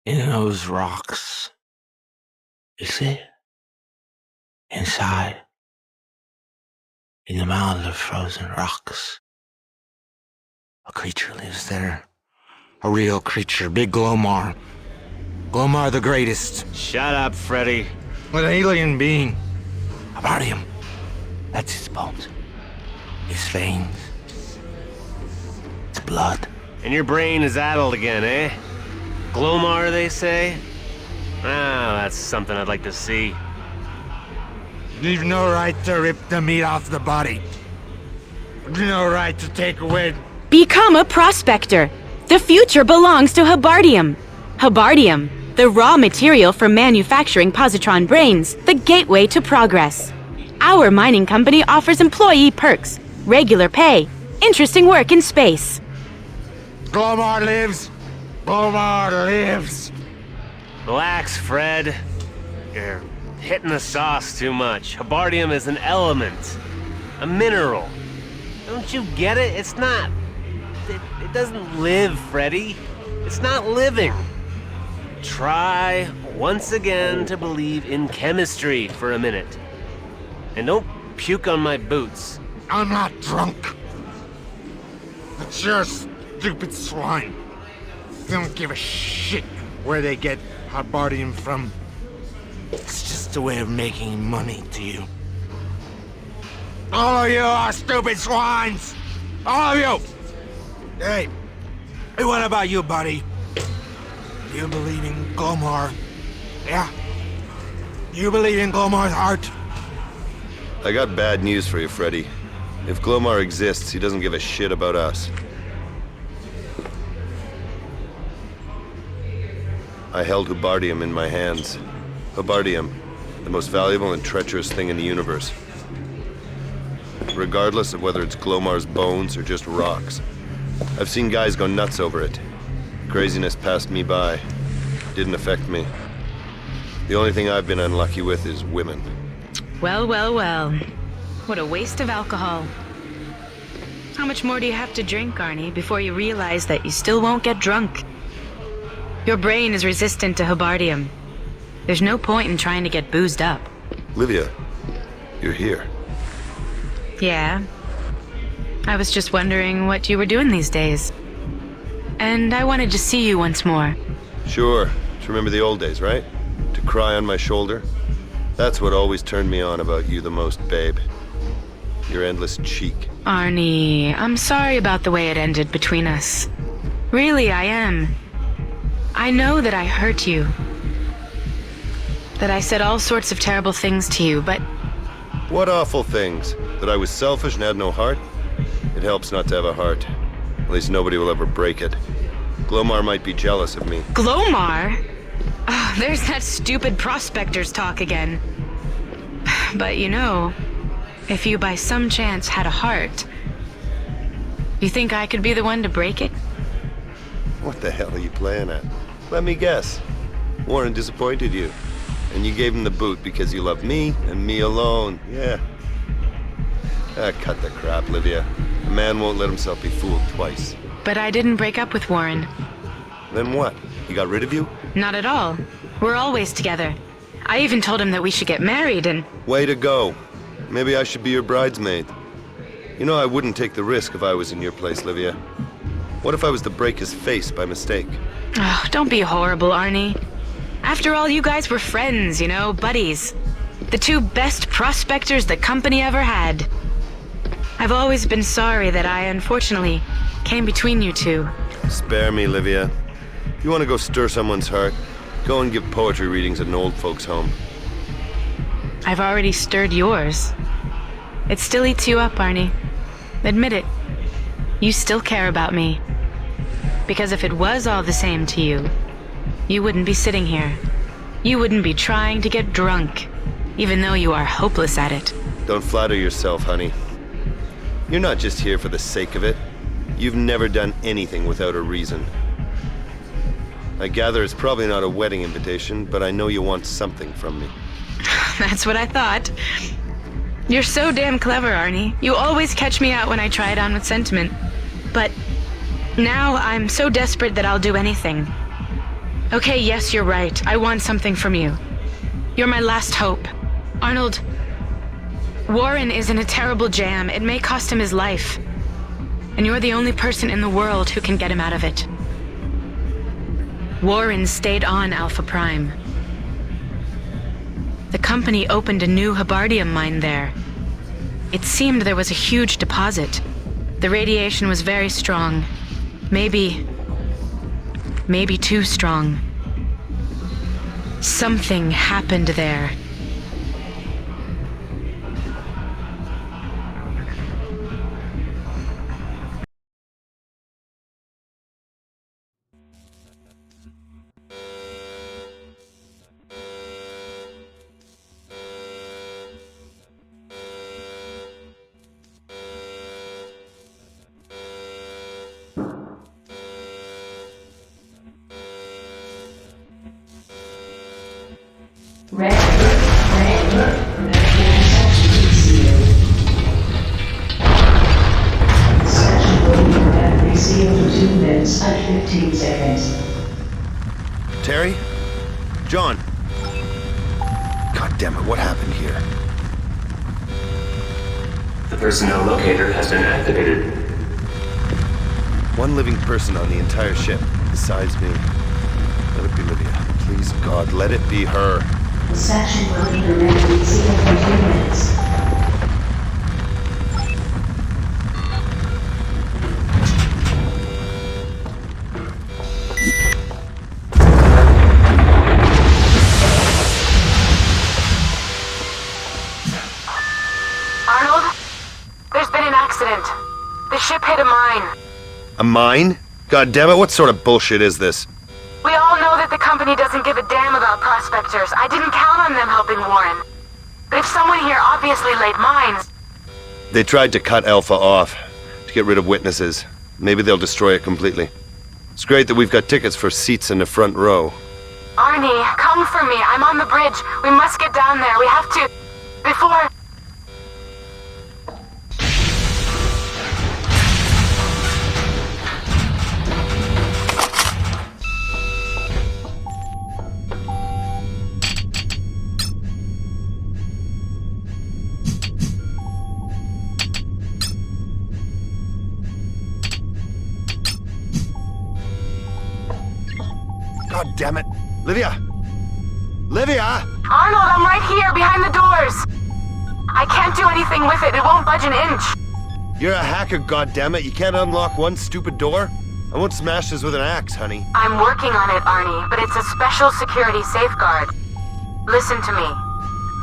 In those rocks, you see? Inside, in the mound of frozen rocks, a creature lives there. A real creature, Big Glomar. Glomar the greatest. Shut up, Freddy. An alien being. About him. That's his bones. His veins. His blood. And your brain is addled again, eh? Glomar, they say? Ah, that's something I'd like to see. You've no right to rip the meat off the body. You've no right to take away... Become a prospector. The future belongs to Habardium. Habardium, the raw material for manufacturing positron brains, the gateway to progress. Our mining company offers employee perks, regular pay, interesting work in space. Glomar lives! Glomar lives! Relax, Fred. You're hitting the sauce too much. Habardium is an element. A mineral. Don't you get it? It's not... It doesn't live, Freddy. It's not living. Try once again to believe in chemistry for a minute. And don't puke on my boots. I'm not drunk. It's your stupid swine. They don't give a shit where they get Habardium from. It's just a way of making money to you. All of you are stupid swines! All of you! Hey, what about you, buddy? You believe in Glomar? Yeah? You believe in Glomar's heart? I got bad news for you, Freddy. If Glomar exists, he doesn't give a shit about us. I held Habardium in my hands. Habardium, the most valuable and treacherous thing in the universe. Regardless of whether it's Glomar's bones or just rocks. I've seen guys go nuts over it. Craziness passed me by. Didn't affect me. The only thing I've been unlucky with is women. Well, well, well. What a waste of alcohol. How much more do you have to drink, Arnie, before you realize that you still won't get drunk? Your brain is resistant to Habardium. There's no point in trying to get boozed up. Livia, you're here. Yeah. I was just wondering what you were doing these days. And I wanted to see you once more. Sure. To remember the old days, right? To cry on my shoulder? That's what always turned me on about you the most, babe. Your endless cheek. Arnie, I'm sorry about the way it ended between us. Really, I am. I know that I hurt you. That I said all sorts of terrible things to you, but... What awful things? That I was selfish and had no heart? It helps not to have a heart. At least nobody will ever break it. Glomar might be jealous of me. Glomar? Oh, there's that stupid prospector's talk again. But you know, if you by some chance had a heart, you think I could be the one to break it? What the hell are you playing at? Let me guess. Warren disappointed you. And you gave him the boot because you love me and me alone. Yeah. Ah, cut the crap, Livia. A man won't let himself be fooled twice. But I didn't break up with Warren. Then what? He got rid of you? Not at all. We're always together. I even told him that we should get married and... Way to go. Maybe I should be your bridesmaid. You know I wouldn't take the risk if I was in your place, Livia. What if I was to break his face by mistake? Oh, don't be horrible, Arnie. After all, you guys were friends, you know, buddies. The two best prospectors the company ever had. I've always been sorry that I, unfortunately, came between you two. Spare me, Livia. If you want to go stir someone's heart, go and give poetry readings at an old folks' home. I've already stirred yours. It still eats you up, Arnie. Admit it. You still care about me. Because if it was all the same to you, you wouldn't be sitting here. You wouldn't be trying to get drunk, even though you are hopeless at it. Don't flatter yourself, honey. You're not just here for the sake of it. You've never done anything without a reason. I gather it's probably not a wedding invitation, but I know you want something from me. That's what I thought. You're so damn clever, Arnie. You always catch me out when I try it on with sentiment. But now I'm so desperate that I'll do anything. Okay, yes, you're right. I want something from you. You're my last hope. Arnold, Warren is in a terrible jam. It may cost him his life. And you're the only person in the world who can get him out of it. Warren stayed on Alpha Prime. The company opened a new Habardium mine there. It seemed there was a huge deposit. The radiation was very strong. Maybe too strong. Something happened there. Terry? John? God damn it, what happened here? The personnel locator has been activated. One living person on the entire ship, besides me. Let it be Lydia. Please, God, let it be her. Section will be directly 0.2 minutes. Arnold, there's been an accident. The ship hit a mine. A mine? God damn it, what sort of bullshit is this? We all know that the company doesn't give a damn about prospectors. I didn't count on them helping Warren. But if someone here obviously laid mines... They tried to cut Alpha off, to get rid of witnesses. Maybe they'll destroy it completely. It's great that we've got tickets for seats in the front row. Arnie, come for me. I'm on the bridge. We must get down there. We have to... Before... God damn it. Livia! Livia! Arnold, I'm right here, behind the doors. I can't do anything with it. It won't budge an inch. You're a hacker, goddammit. You can't unlock one stupid door? I won't smash this with an axe, honey. I'm working on it, Arnie, but it's a special security safeguard. Listen to me.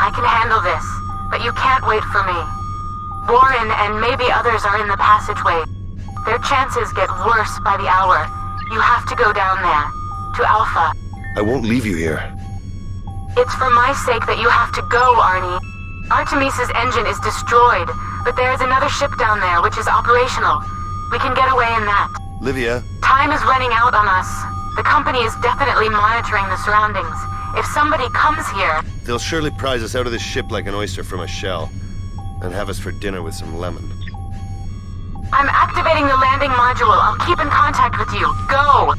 I can handle this, but you can't wait for me. Warren and maybe others are in the passageway. Their chances get worse by the hour. You have to go down there. To Alpha. I won't leave you here. It's for my sake that you have to go, Arnie. Artemis's engine is destroyed, but there is another ship down there which is operational. We can get away in that. Livia? Time is running out on us. The company is definitely monitoring the surroundings. If somebody comes here... They'll surely prize us out of this ship like an oyster from a shell, and have us for dinner with some lemon. I'm activating the landing module. I'll keep in contact with you. Go!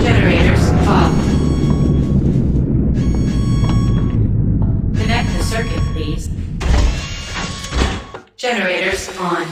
Generators off. Connect the circuit, please. Generators on.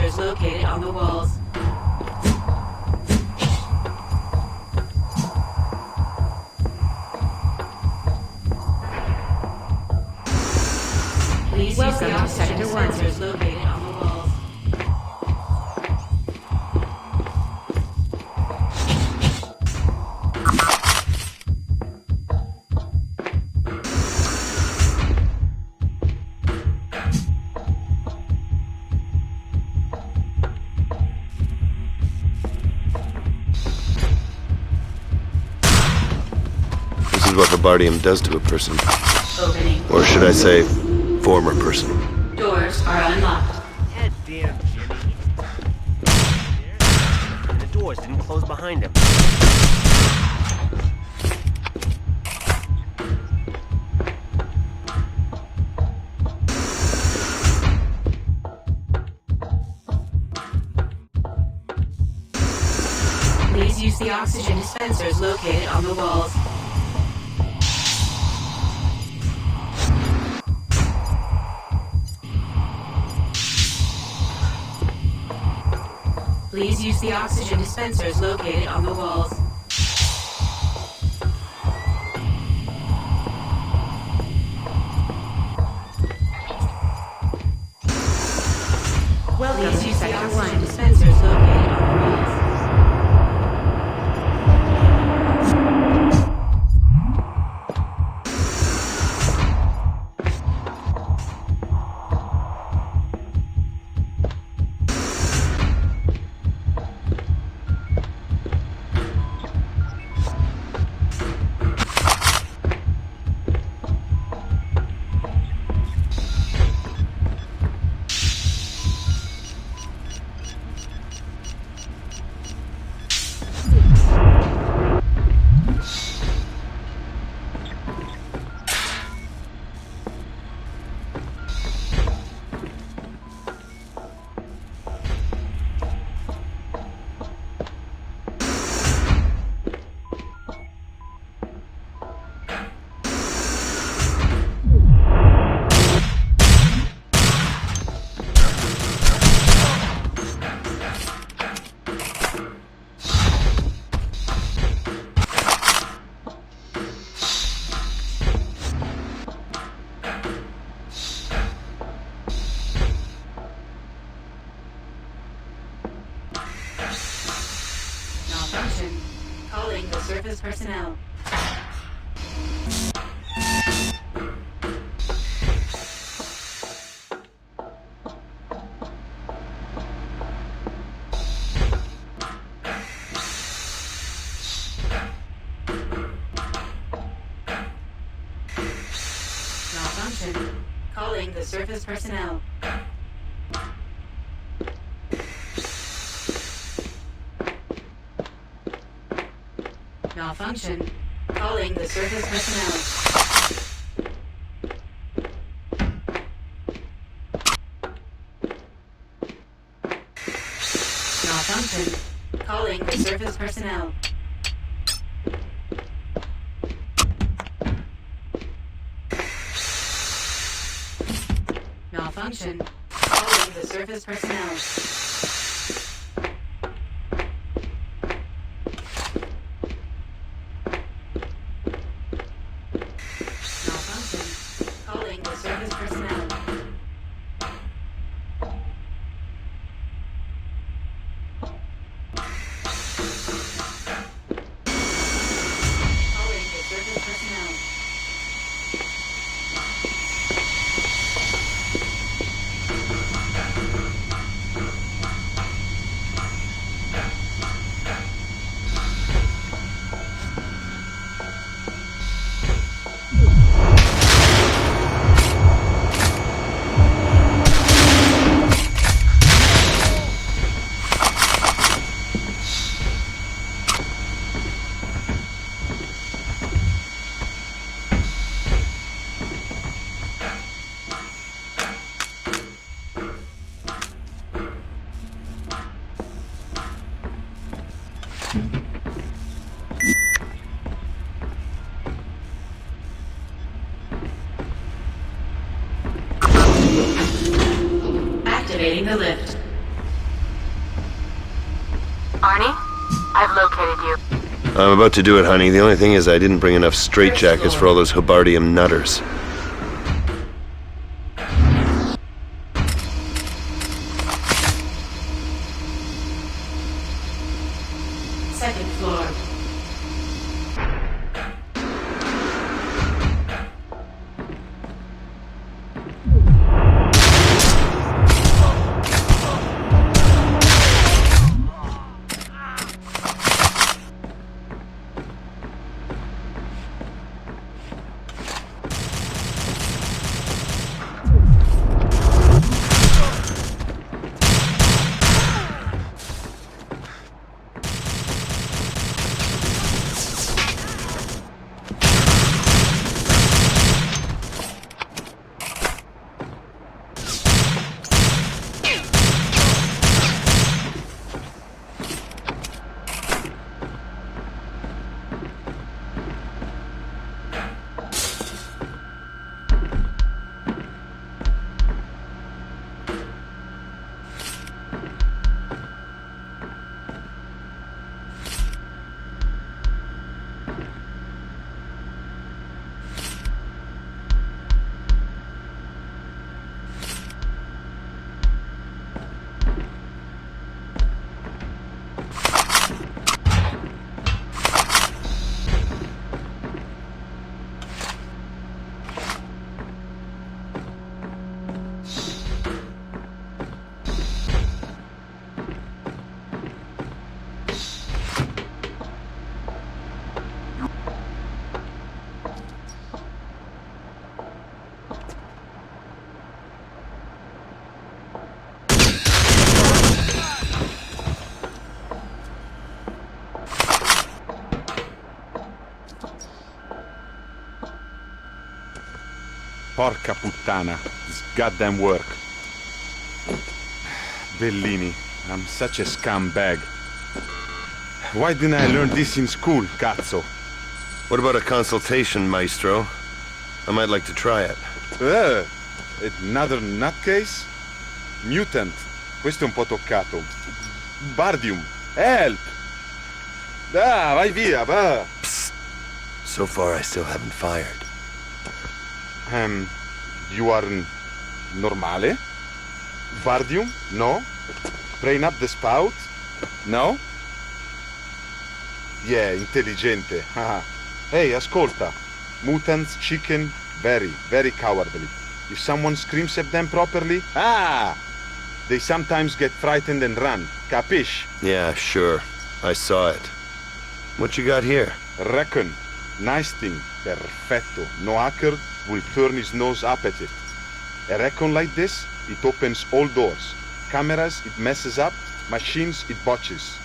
sensors located on the walls. Please use the oxygen sensors located on the walls. This is what Habardium does to a person. Opening. Or should I say, former person. Doors are unlocked. Head damn, Jimmy. And the doors didn't close behind him. Please use the oxygen dispensers located on the walls. Please use the oxygen dispensers located on the walls. Please use the oxygen dispensers located on the walls. Malfunction. Calling the surface personnel. Malfunction. Calling the surface personnel. Malfunction. Calling the surface personnel. Malfunction. Calling the surface personnel. Malfunction. Calling the surface personnel. Calling the surface personnel. Calling the surface personnel. Activating the lift. I've located you. I'm about to do it, honey. The only thing is I didn't bring enough straitjackets for all those Habardium nutters. Second floor. Porca puttana. This goddamn work. Bellini. I'm such a scumbag. Why didn't I learn this in school, cazzo? What about a consultation, maestro? I might like to try it. Another nutcase? Mutant. Questo è un po' toccato. Bardium. Help! Ah, vai via, va! Psst. So far, I still haven't fired. You are normale? Bardium? No? Spraying up the spout? No? Yeah, intelligente. Haha. Hey, ascolta. Mutants, chicken, very, very cowardly. If someone screams at them properly, they sometimes get frightened and run. Capish? Yeah, sure. I saw it. What you got here? Reckon. Nice thing. Perfetto. No hacker will turn his nose up at it. A recon like this, it opens all doors. Cameras, it messes up. Machines, it botches.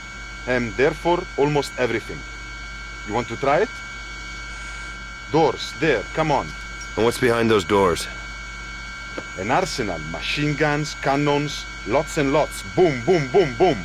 And therefore, almost everything. You want to try it? Doors, there, come on. And what's behind those doors? An arsenal, machine guns, cannons, lots and lots. Boom, boom, boom, boom.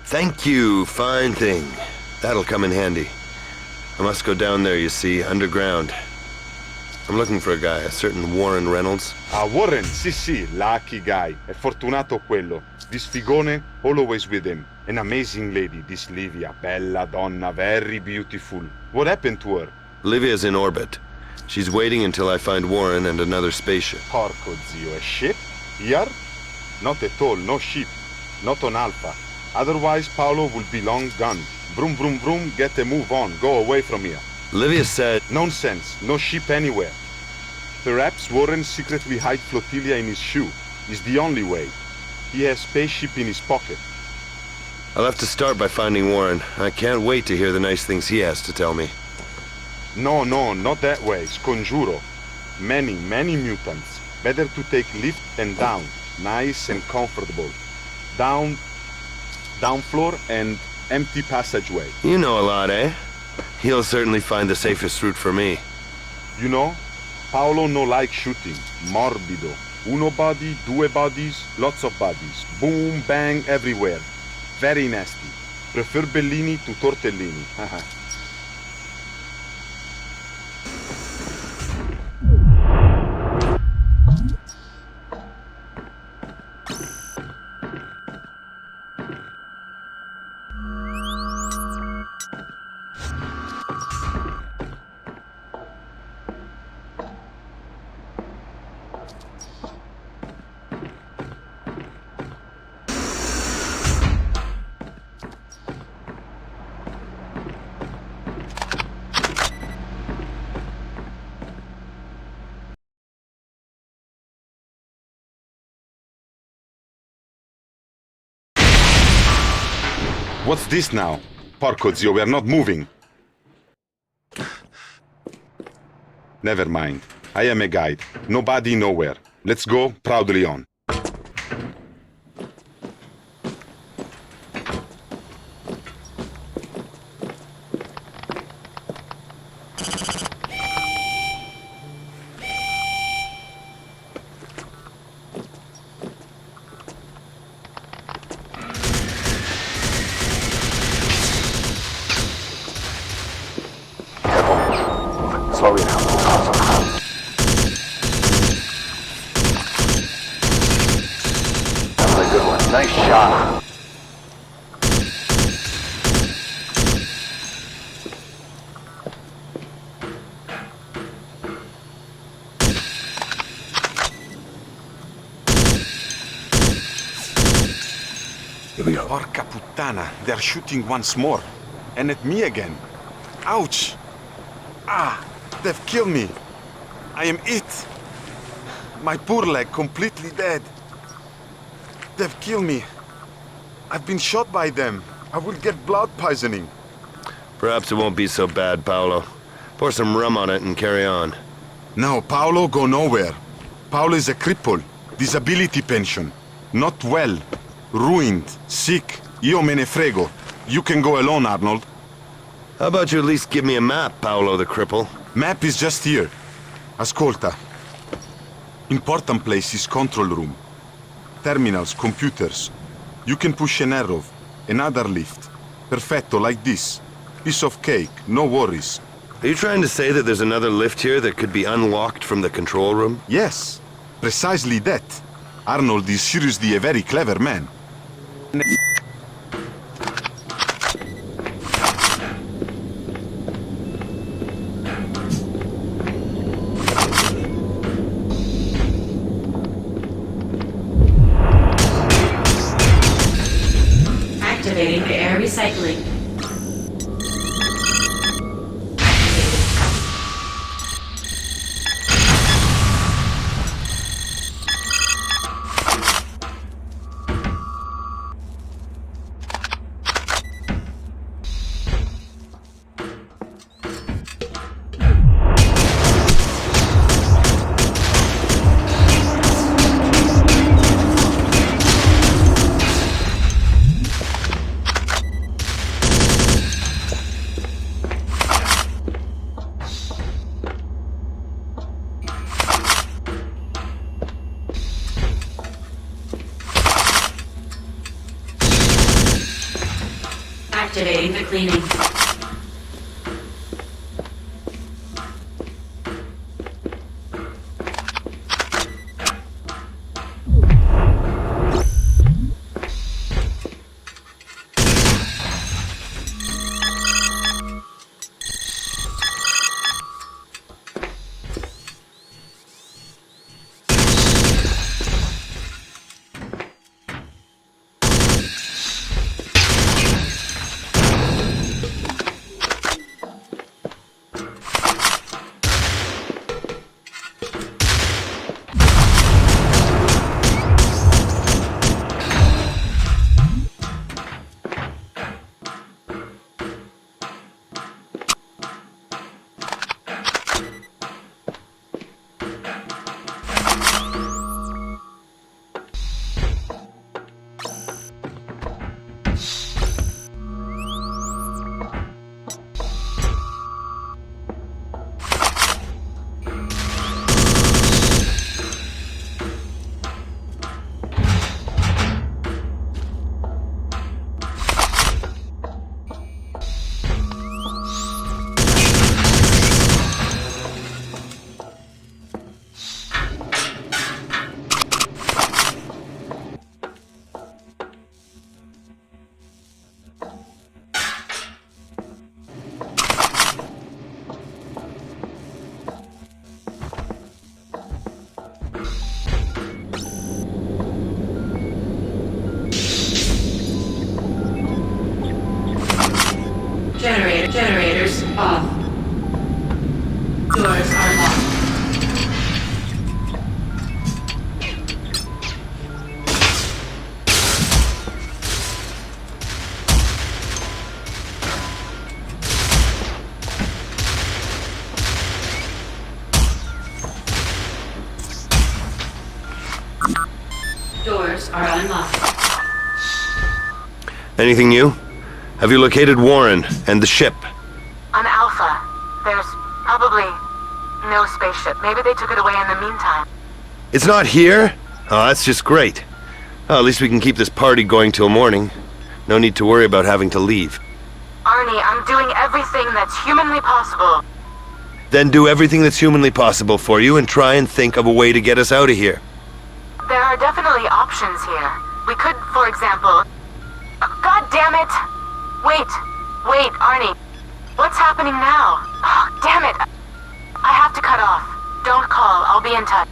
Thank you, fine thing. That'll come in handy. I must go down there, you see, underground. I'm looking for a guy, a certain Warren Reynolds. Ah, Warren, sì, lucky guy. È fortunato quello. This figone, always with him. An amazing lady, this Livia. Bella donna, very beautiful. What happened to her? Livia's in orbit. She's waiting until I find Warren and another spaceship. Porco zio, a ship? Here? Not at all, no ship. Not on Alpha. Otherwise, Paolo will be long gone. Vroom, vroom, vroom, get a move on. Go away from here. Livia said... Nonsense. No ship anywhere. Perhaps Warren secretly hide flotilla in his shoe. Is the only way. He has spaceship in his pocket. I'll have to start by finding Warren. I can't wait to hear the nice things he has to tell me. No, not that way. Sconjuro. Many mutants. Better to take lift and down. Nice and comfortable. Down floor and empty passageway. You know a lot, eh? He'll certainly find the safest route for me. You know, Paolo no like shooting. Morbido. Uno body, due bodies, lots of bodies. Boom, bang, everywhere. Very nasty. Prefer Bellini to tortellini. Haha. What's this now? Porco zio, we are not moving. Never mind. I am a guide. Nobody, nowhere. Let's go proudly on. Slowly now. That was a good one. Nice shot. Here we go. Porca puttana, they're shooting once more. And at me again. Ouch! Ah, they've killed me. I am it. My poor leg completely dead. They've killed me. I've been shot by them. I will get blood poisoning. Perhaps it won't be so bad, Paolo. Pour some rum on it and carry on. No, Paolo go nowhere. Paolo is a cripple. Disability pension. Not well. Ruined. Sick. Io me ne frego. You can go alone, Arnold. How about you at least give me a map, Paolo the cripple? Map is just here. Ascolta. Important place is control room. Terminals, computers. You can push an arrow. Another lift. Perfetto, like this. Piece of cake, no worries. Are you trying to say that there's another lift here that could be unlocked from the control room? Yes, precisely that. Arnold is seriously a very clever man. Activating the air recycling. Activating the cleaning. Generators off. Doors are locked. Doors are unlocked. Anything new? Have you located Warren and the ship? On Alpha, there's probably no spaceship. Maybe they took it away in the meantime. It's not here? Oh, that's just great. Well, at least we can keep this party going till morning. No need to worry about having to leave. Arnie, I'm doing everything that's humanly possible. Then do everything that's humanly possible for you and try and think of a way to get us out of here. There are definitely options here. We could, for example... God damn it! Wait, Arnie. What's happening now? Oh, damn it! I have to cut off. Don't call. I'll be in touch.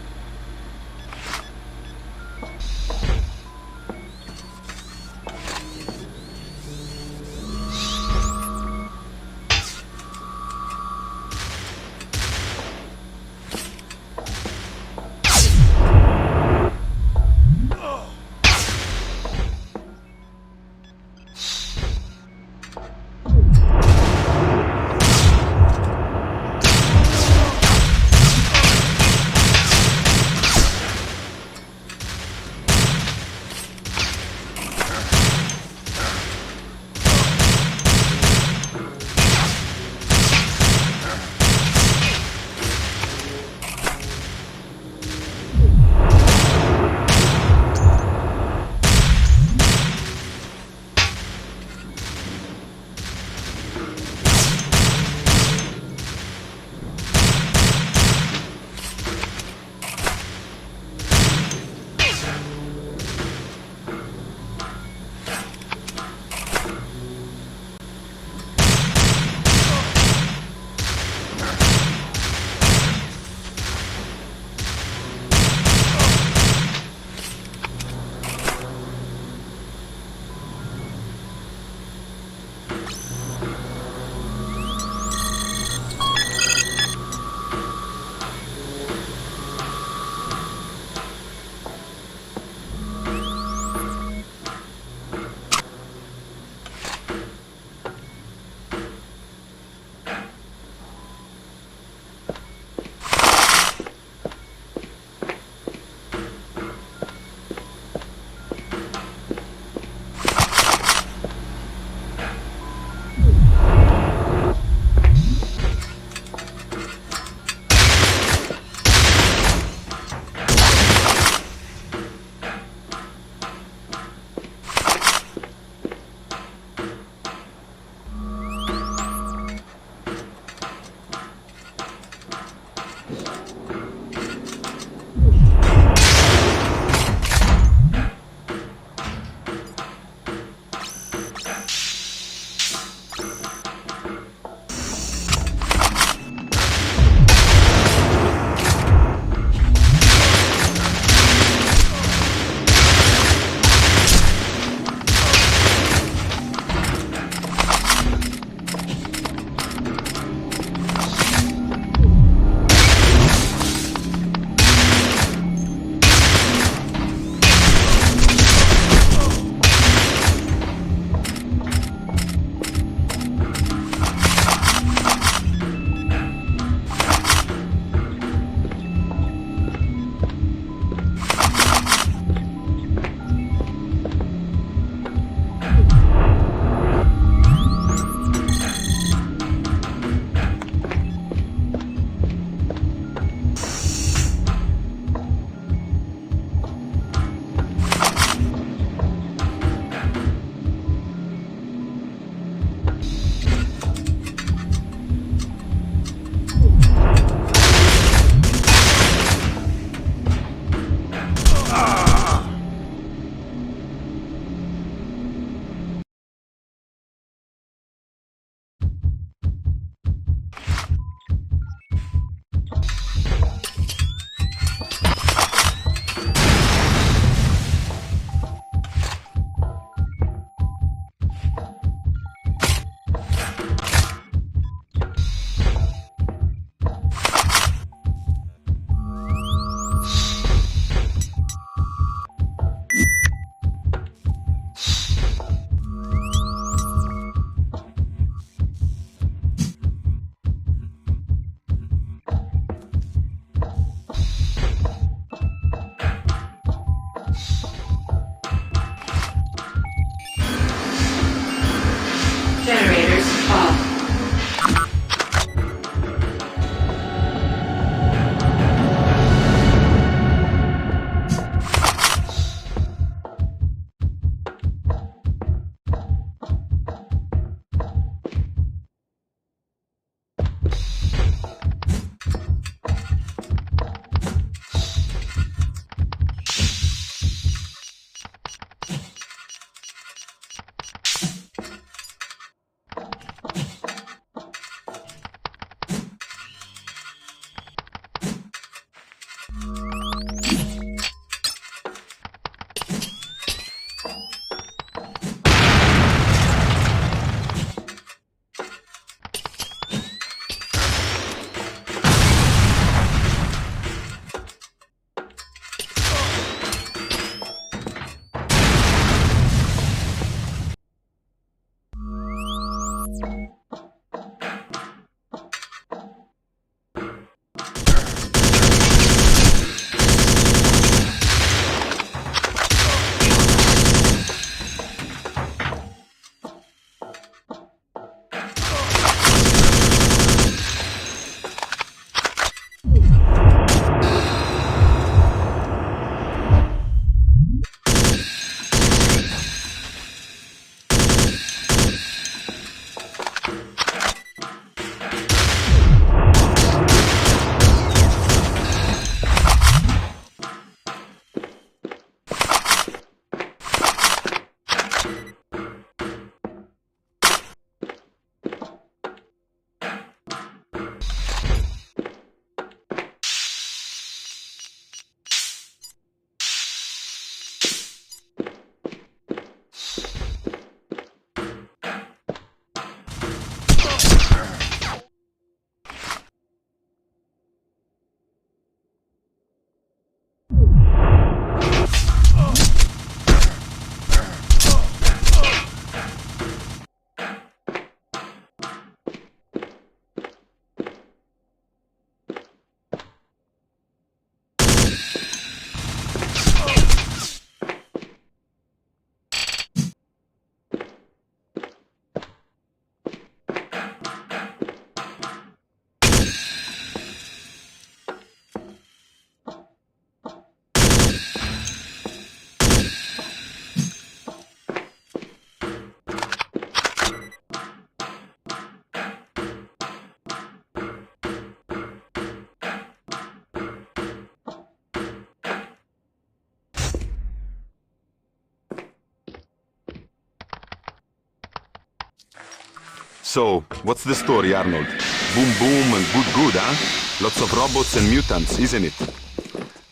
So, what's the story, Arnold? Boom boom and good, huh? Lots of robots and mutants, isn't it?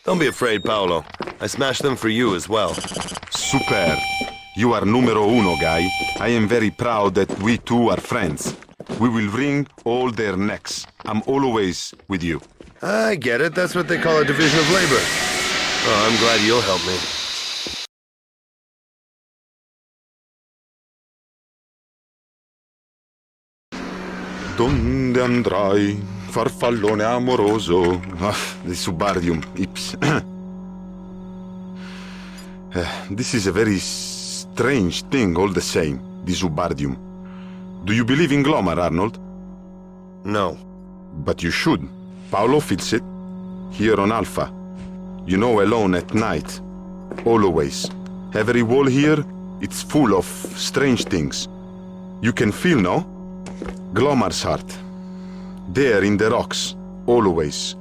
Don't be afraid, Paolo. I smashed them for you as well. Super. You are numero uno, guy. I am very proud that we two are friends. We will wring all their necks. I'm always with you. I get it. That's what they call a division of labor. Oh, I'm glad you'll help me. Donde andrai, farfallone amoroso? Ah, the Subardium, Ips. This is a very strange thing all the same, the Subardium. Do you believe in Glomar, Arnold? No. But you should. Paolo fits it. Here on Alpha. You know, alone at night. Always. Every wall here, it's full of strange things. You can feel, no? Glomar's heart. There in the rocks. Always.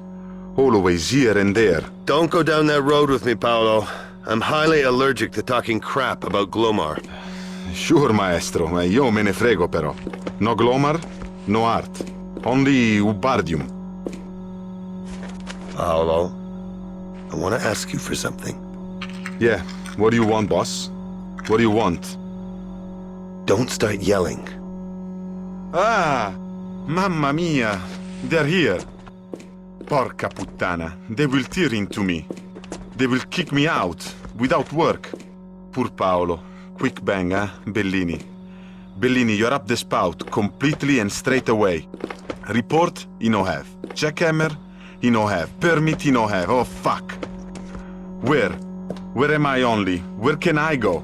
Always here and there. Don't go down that road with me, Paolo. I'm highly allergic to talking crap about Glomar. Sure, maestro. Ma io me ne frego, però. No Glomar, no art. Only Ubardium. Paolo, I want to ask you for something. Yeah. What do you want, boss? What do you want? Don't start yelling. Ah! Mamma mia! They're here. Porca puttana. They will tear into me. They will kick me out. Without work. Poor Paolo. Quick bang, eh? Bellini. Bellini, you're up the spout. Completely and straight away. Report? He no have. Checkhammer? He no have. Permit? He no have. Oh, fuck. Where? Where am I only? Where can I go?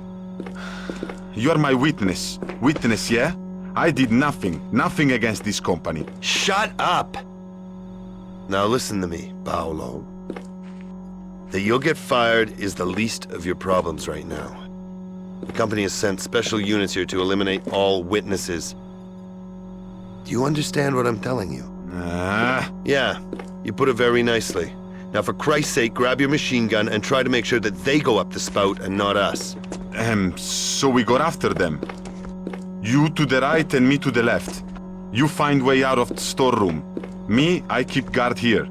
You are my witness. Witness, yeah? I did nothing. Nothing against this company. Shut up! Now listen to me, Paolo. That you'll get fired is the least of your problems right now. The company has sent special units here to eliminate all witnesses. Do you understand what I'm telling you? Yeah, you put it very nicely. Now for Christ's sake, grab your machine gun and try to make sure that they go up the spout and not us. So we got after them. You to the right and me to the left. You find way out of the storeroom. Me, I keep guard here.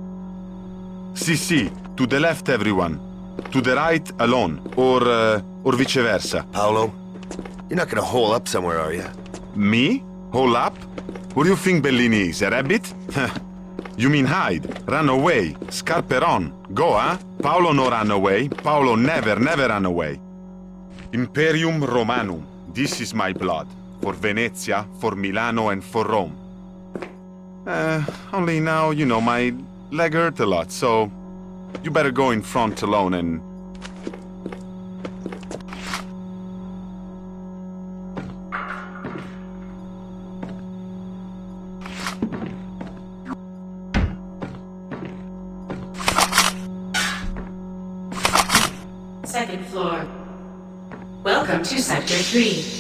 Si, to the left everyone. To the right alone. Or vice versa. Paolo, you're not gonna hole up somewhere, are you? Me? Hole up? What do you think Bellini is, a rabbit? You mean hide, run away, scarperon, go, huh? Paolo no run away, Paolo never run away. Imperium Romanum, this is my blood. For Venezia, for Milano and for Rome. Only now, you know, my leg hurt a lot, so you better go in front alone and... Second floor. Welcome to Sector 3.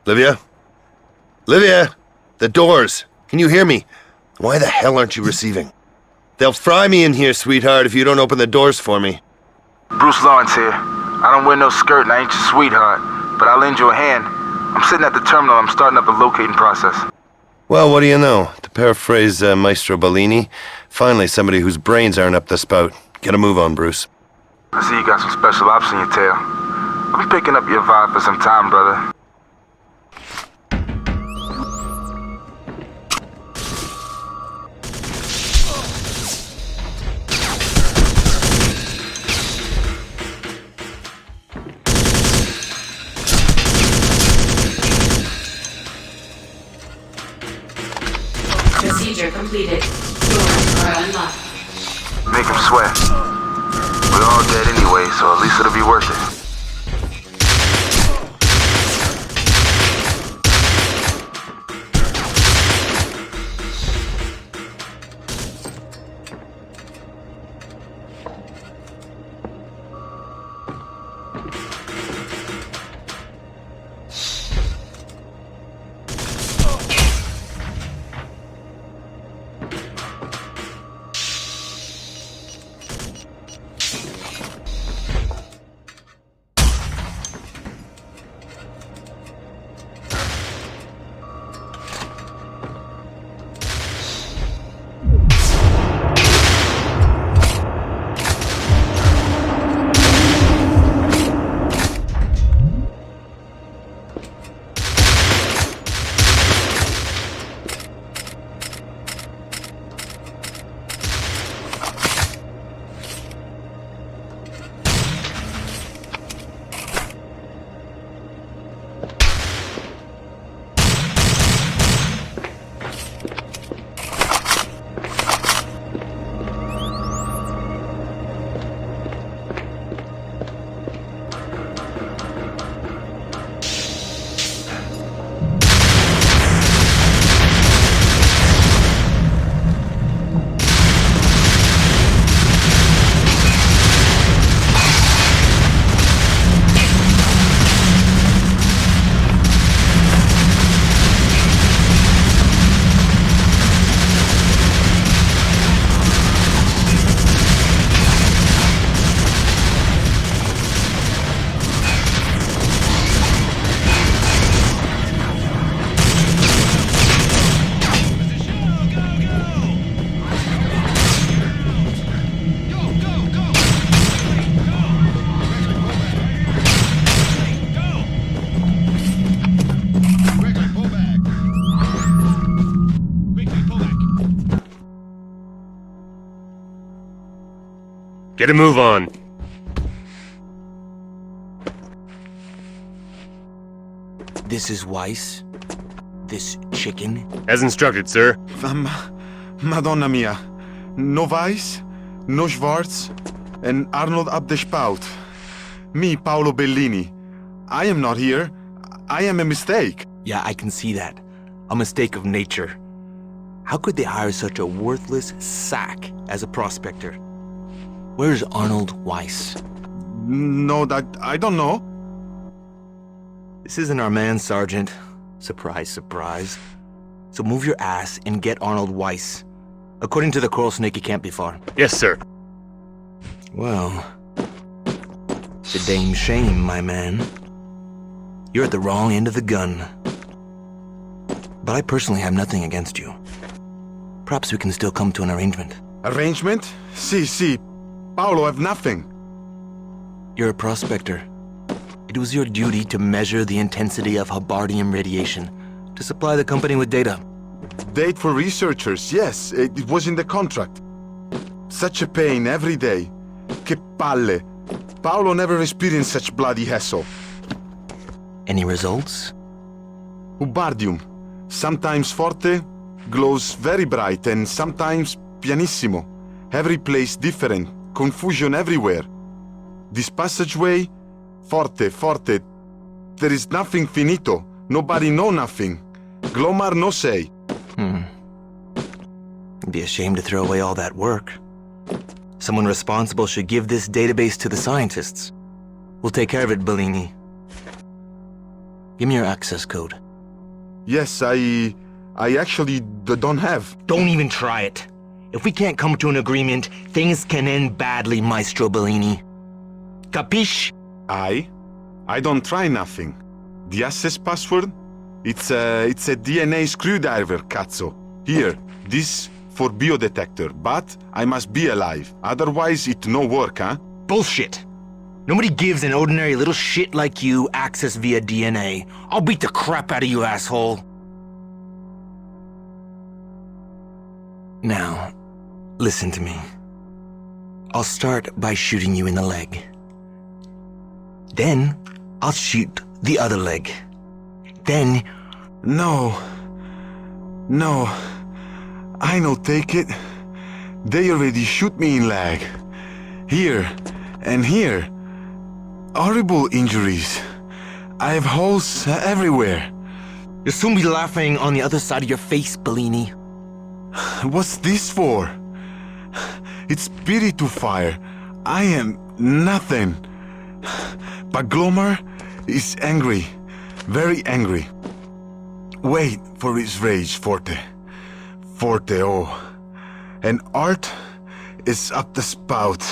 Livia? Livia! The doors! Can you hear me? Why the hell aren't you receiving? They'll fry me in here, sweetheart, if you don't open the doors for me. Bruce Lawrence here. I don't wear no skirt and I ain't your sweetheart, but I'll lend you a hand. I'm sitting at the terminal. I'm starting up the locating process. Well, what do you know? To paraphrase Maestro Bellini, finally somebody whose brains aren't up the spout. Get a move on, Bruce. I see you got some special ops in your tail. I'll be picking up your vibe for some time, brother. Procedure completed. Doors are unlocked. Make him sweat. We're all dead anyway, so at least it'll be worth it. Get a move on. This is Weiss? This chicken? As instructed, sir. Madonna mia. No Weiss, no Schwarz, and Arnold Abdespout. Me, Paolo Bellini. I am not here. I am a mistake. Yeah, I can see that. A mistake of nature. How could they hire such a worthless sack as a prospector? Where's Arnold Weiss? No, that I don't know. This isn't our man, Sergeant. Surprise, surprise. So move your ass and get Arnold Weiss. According to the Coral Snake, he can't be far. Yes, sir. Well, it's a dame shame, my man. You're at the wrong end of the gun. But I personally have nothing against you. Perhaps we can still come to an arrangement. Arrangement? Si. Paolo, have nothing. You're a prospector. It was your duty to measure the intensity of Habardium radiation, to supply the company with data. Date for researchers, yes, it was in the contract. Such a pain every day. Che palle. Paolo never experienced such bloody hassle. Any results? Habardium. Sometimes forte, glows very bright, and sometimes pianissimo. Every place different, confusion everywhere. This passageway, forte. There is nothing finito. Nobody know nothing. Glomar no say. It'd be a shame to throw away all that work. Someone responsible should give this database to the scientists. We'll take care of it, Bellini. Give me your access code. Yes, I actually don't have. Don't even try it. If we can't come to an agreement, things can end badly, Maestro Bellini. Capiche? I don't try nothing. The access password? It's a DNA screwdriver, cazzo. Here, this for biodetector, but I must be alive. Otherwise, it no work, huh? Bullshit. Nobody gives an ordinary little shit like you access via DNA. I'll beat the crap out of you, asshole. Now, listen to me. I'll start by shooting you in the leg. Then, I'll shoot the other leg. Then... No, I no take it. They already shoot me in leg. Here and here. Horrible injuries. I have holes everywhere. You'll soon be laughing on the other side of your face, Bellini. What's this for? It's spiritu fire. I am nothing. But Glomar is angry. Very angry. Wait for his rage, Forte. Forte, oh. And Art is up the spout.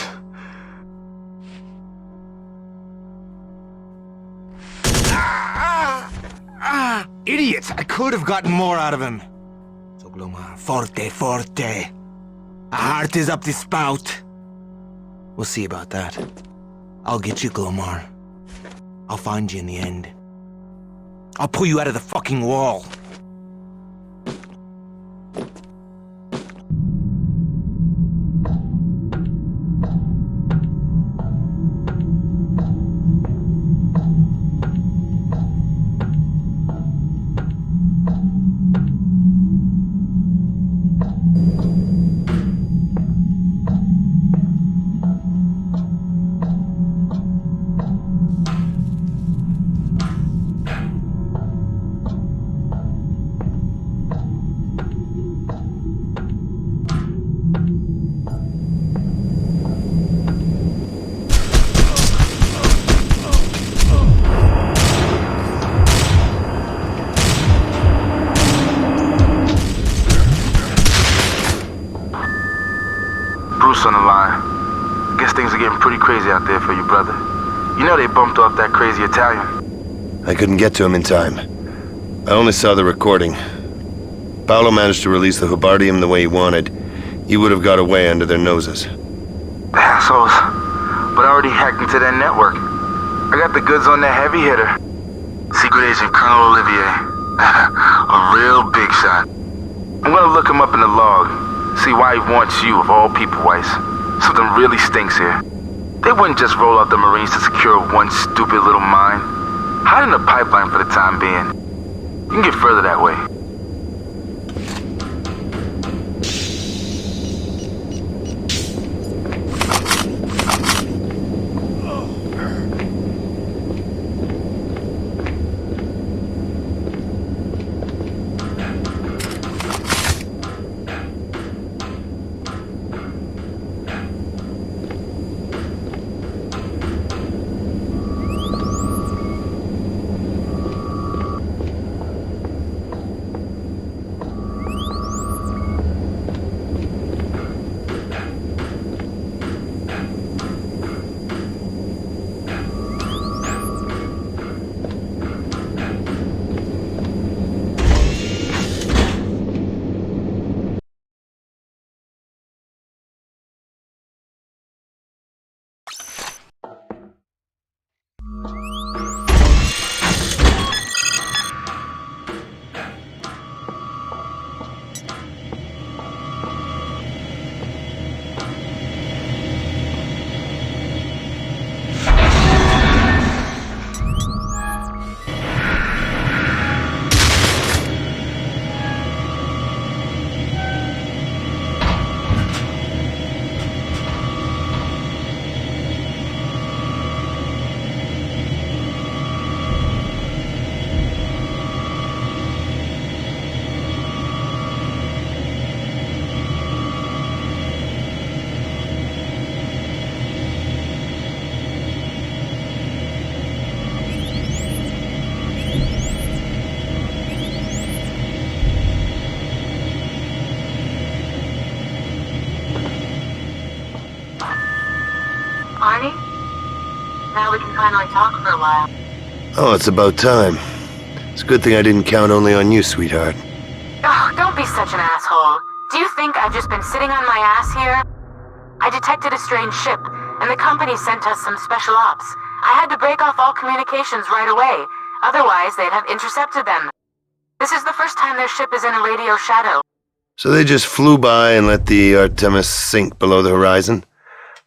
Idiots! I could have gotten more out of him. So Glomar, forte, forte. A heart is up the spout. We'll see about that. I'll get you, Glomar. I'll find you in the end. I'll pull you out of the fucking wall. On the line. Guess things are getting pretty crazy out there for you, brother. You know they bumped off that crazy Italian. I couldn't get to him in time. I only saw the recording. Paolo managed to release the Hubardium the way he wanted. He would have got away under their noses. The assholes. But I already hacked into that network. I got the goods on that heavy hitter. Secret Agent Colonel Olivier. A real big shot. I'm gonna look him up in the log. See why he wants you of all people, Weiss. Something really stinks here. They wouldn't just roll out the Marines to secure one stupid little mine. Hide in the pipeline for the time being. You can get further that way. Arnie? Now we can finally talk for a while. Oh, it's about time. It's a good thing I didn't count only on you, sweetheart. Oh, don't be such an asshole. Do you think I've just been sitting on my ass here? I detected a strange ship, and the company sent us some special ops. I had to break off all communications right away. Otherwise, they'd have intercepted them. This is the first time their ship is in a radio shadow. So they just flew by and let the Artemis sink below the horizon?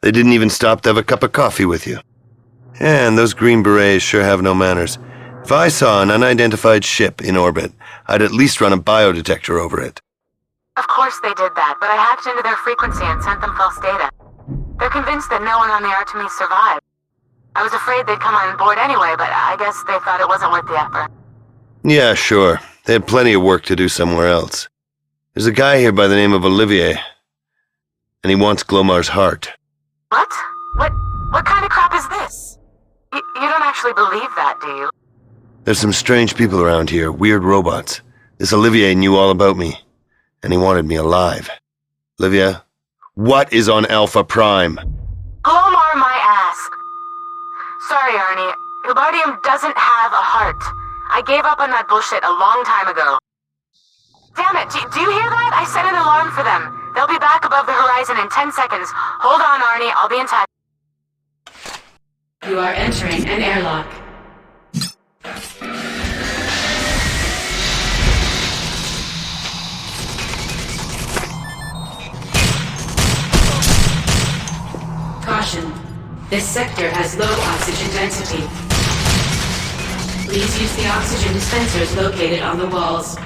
They didn't even stop to have a cup of coffee with you? Yeah, and those Green Berets sure have no manners. If I saw an unidentified ship in orbit, I'd at least run a biodetector over it. Of course they did that, but I hacked into their frequency and sent them false data. They're convinced that no one on the Artemis survived. I was afraid they'd come on board anyway, but I guess they thought it wasn't worth the effort. Yeah, sure. They had plenty of work to do somewhere else. There's a guy here by the name of Olivier, and he wants Glomar's heart. What? What kind of crap is this? You don't actually believe that, do you? There's some strange people around here, weird robots. This Olivier knew all about me, and he wanted me alive. Olivia, what is on Alpha Prime? Glomar my ass. Sorry, Arnie. Hubardium doesn't have a heart. I gave up on that bullshit a long time ago. Damn it, do you hear that? I set an alarm for them. They'll be back above the horizon in 10 seconds. Hold on, Arnie. I'll be in touch. You are entering an airlock. Caution. This sector has low oxygen density. Please use the oxygen dispensers located on the walls.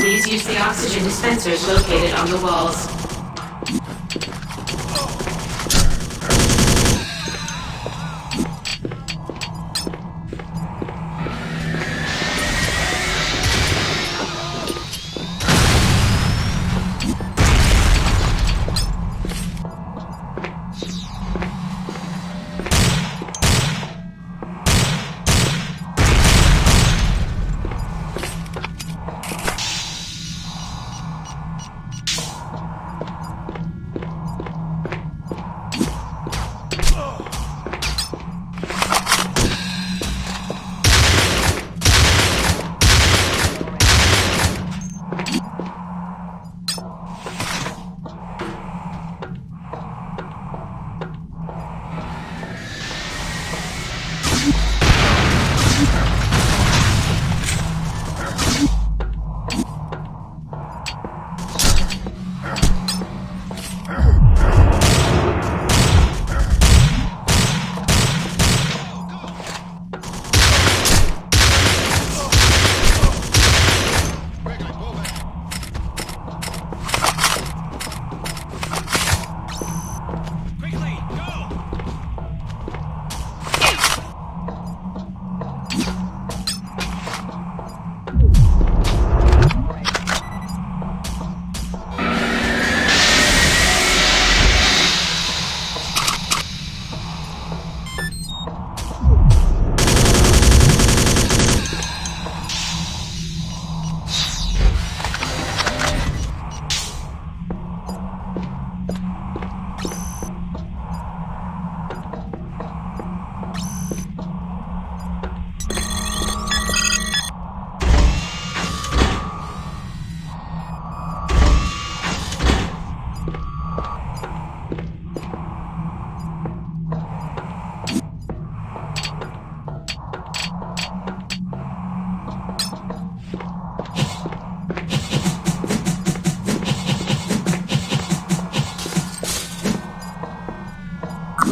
Please use the oxygen dispensers located on the walls.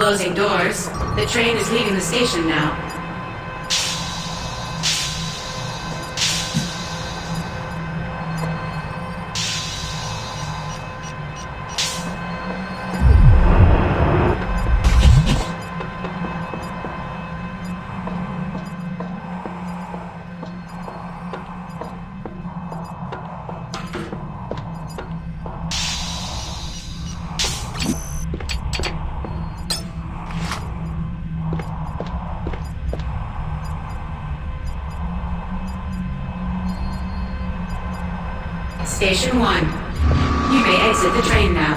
Closing doors. The train is leaving the station now. Station 1. You may exit the train now.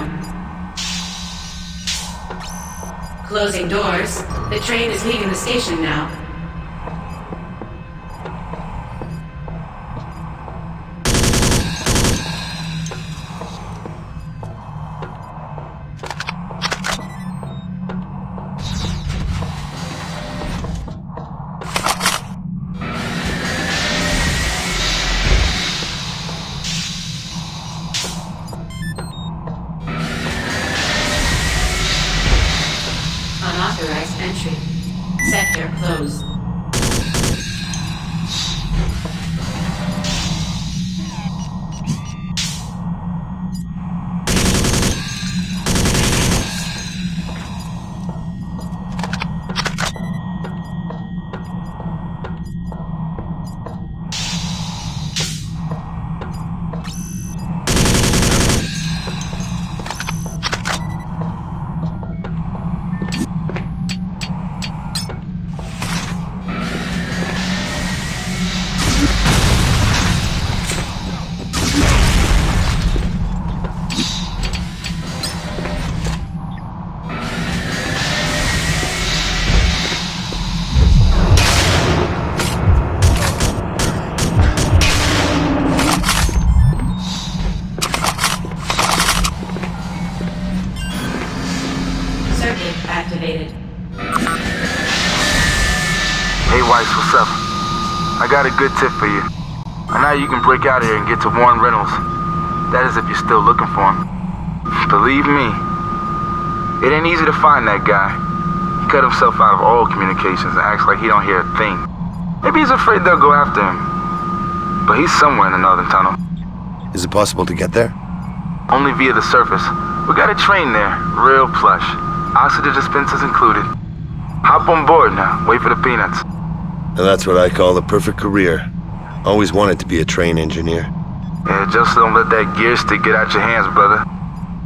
Closing doors. The train is leaving the station now. Unauthorized entry. Sector closed. Activated. Hey, Weiss, what's up? I got a good tip for you. I know you can break out of here and get to Warren Reynolds. That is if you're still looking for him. Believe me, it ain't easy to find that guy. He cut himself out of all communications and acts like he don't hear a thing. Maybe he's afraid they'll go after him. But he's somewhere in the northern tunnel. Is it possible to get there? Only via the surface. We got a train there, real plush. Oxygen dispensers included. Hop on board now, wait for the peanuts. And that's what I call the perfect career. Always wanted to be a train engineer. Yeah, just don't let that gear stick get out your hands, brother.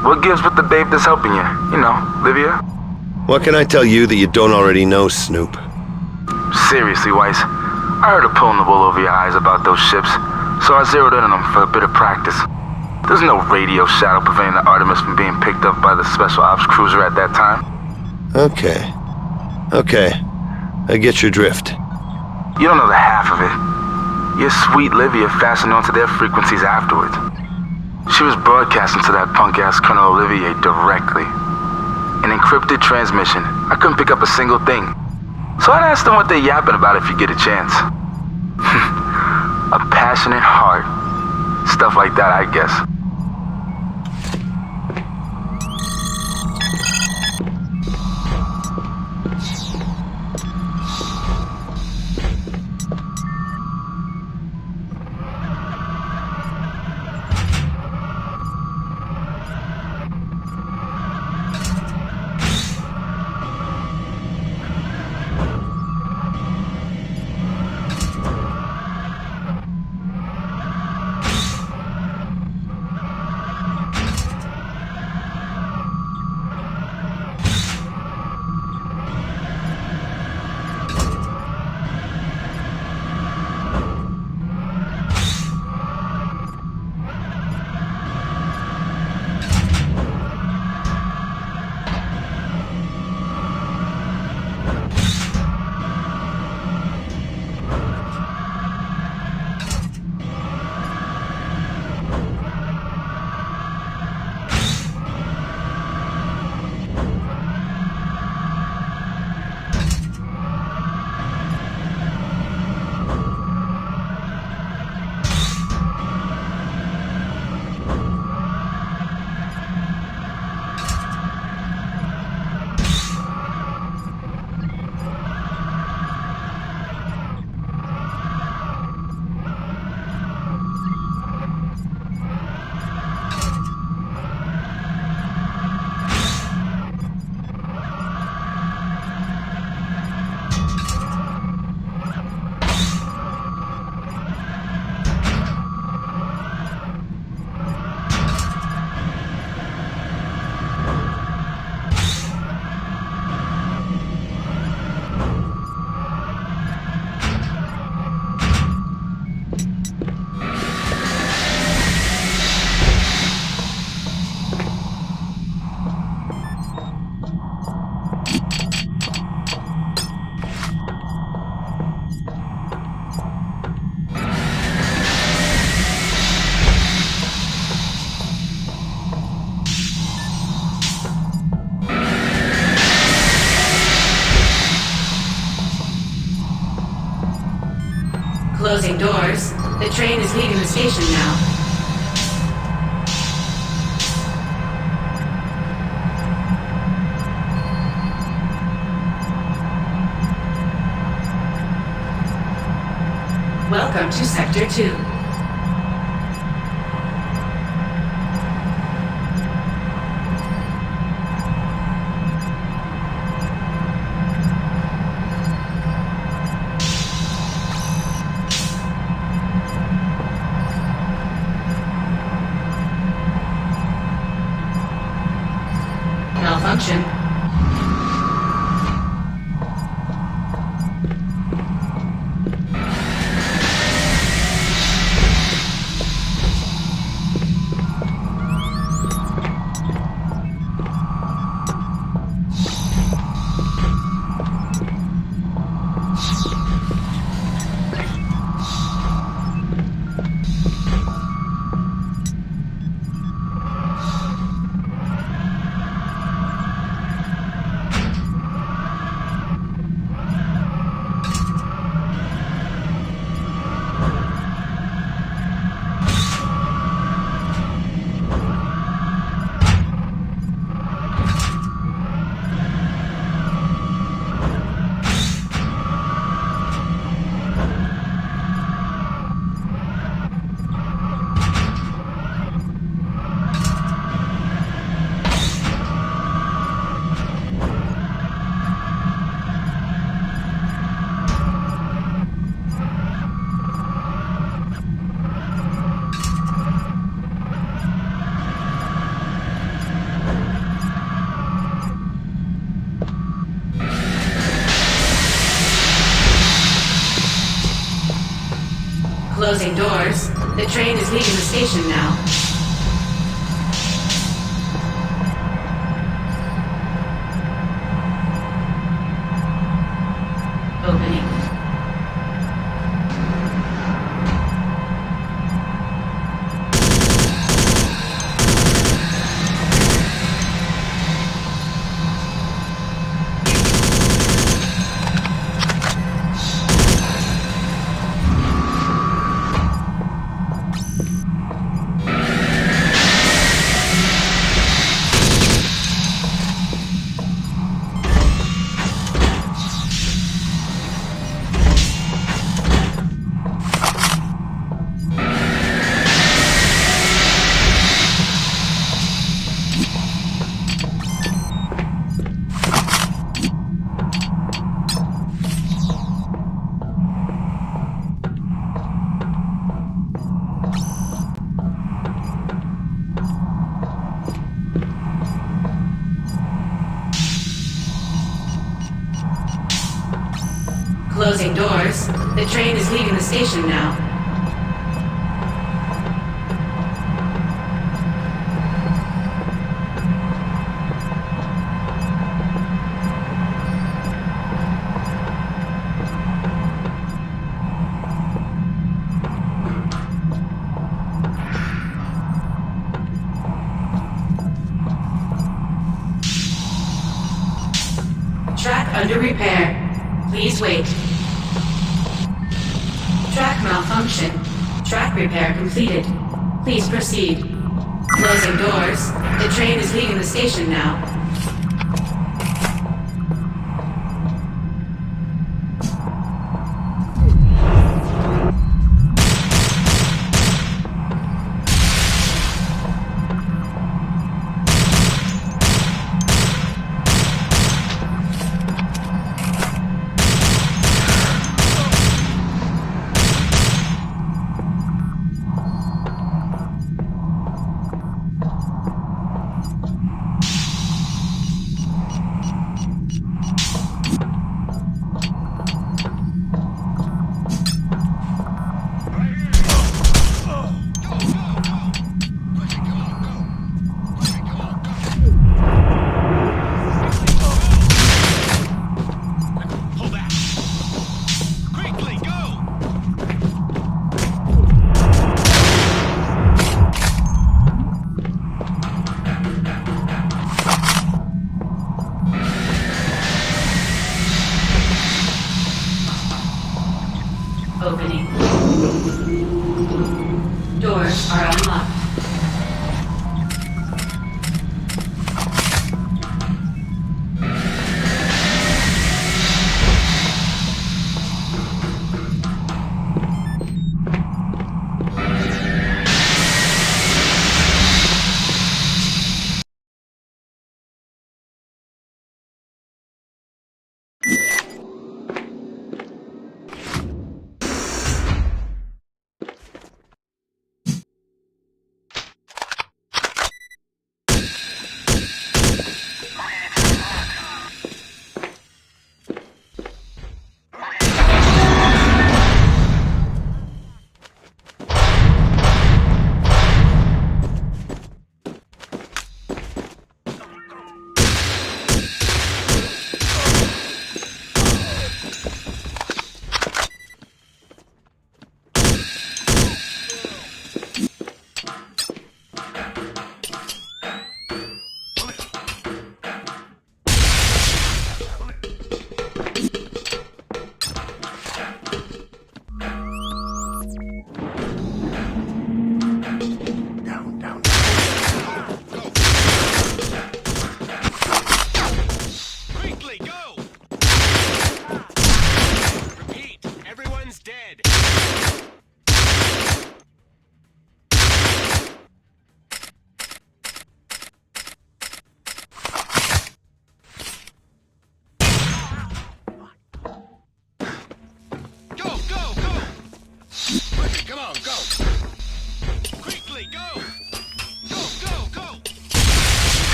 What gives with the babe that's helping you? You know, Livia? What can I tell you that you don't already know, Snoop? Seriously, Weiss. I heard a pulling the wool over your eyes about those ships, so I zeroed in on them for a bit of practice. There's no radio shadow preventing the Artemis from being picked up by the Special Ops cruiser at that time. Okay. I get your drift. You don't know the half of it. Your sweet Livia fastened onto their frequencies afterwards. She was broadcasting to that punk-ass Colonel Olivier directly. An encrypted transmission. I couldn't pick up a single thing. So I'd ask them what they're yapping about if you get a chance. A passionate heart. Stuff like that, I guess. Closing doors. The train is leaving the station now. Welcome to Sector 2. Malfunction. Closing doors. The train is leaving the station now. Opening. Closing doors. The train is leaving the station now. Track under repair. Please wait. Track malfunction. Track repair completed. Please proceed. Closing doors. The train is leaving the station now. Opening. Doors are unlocked.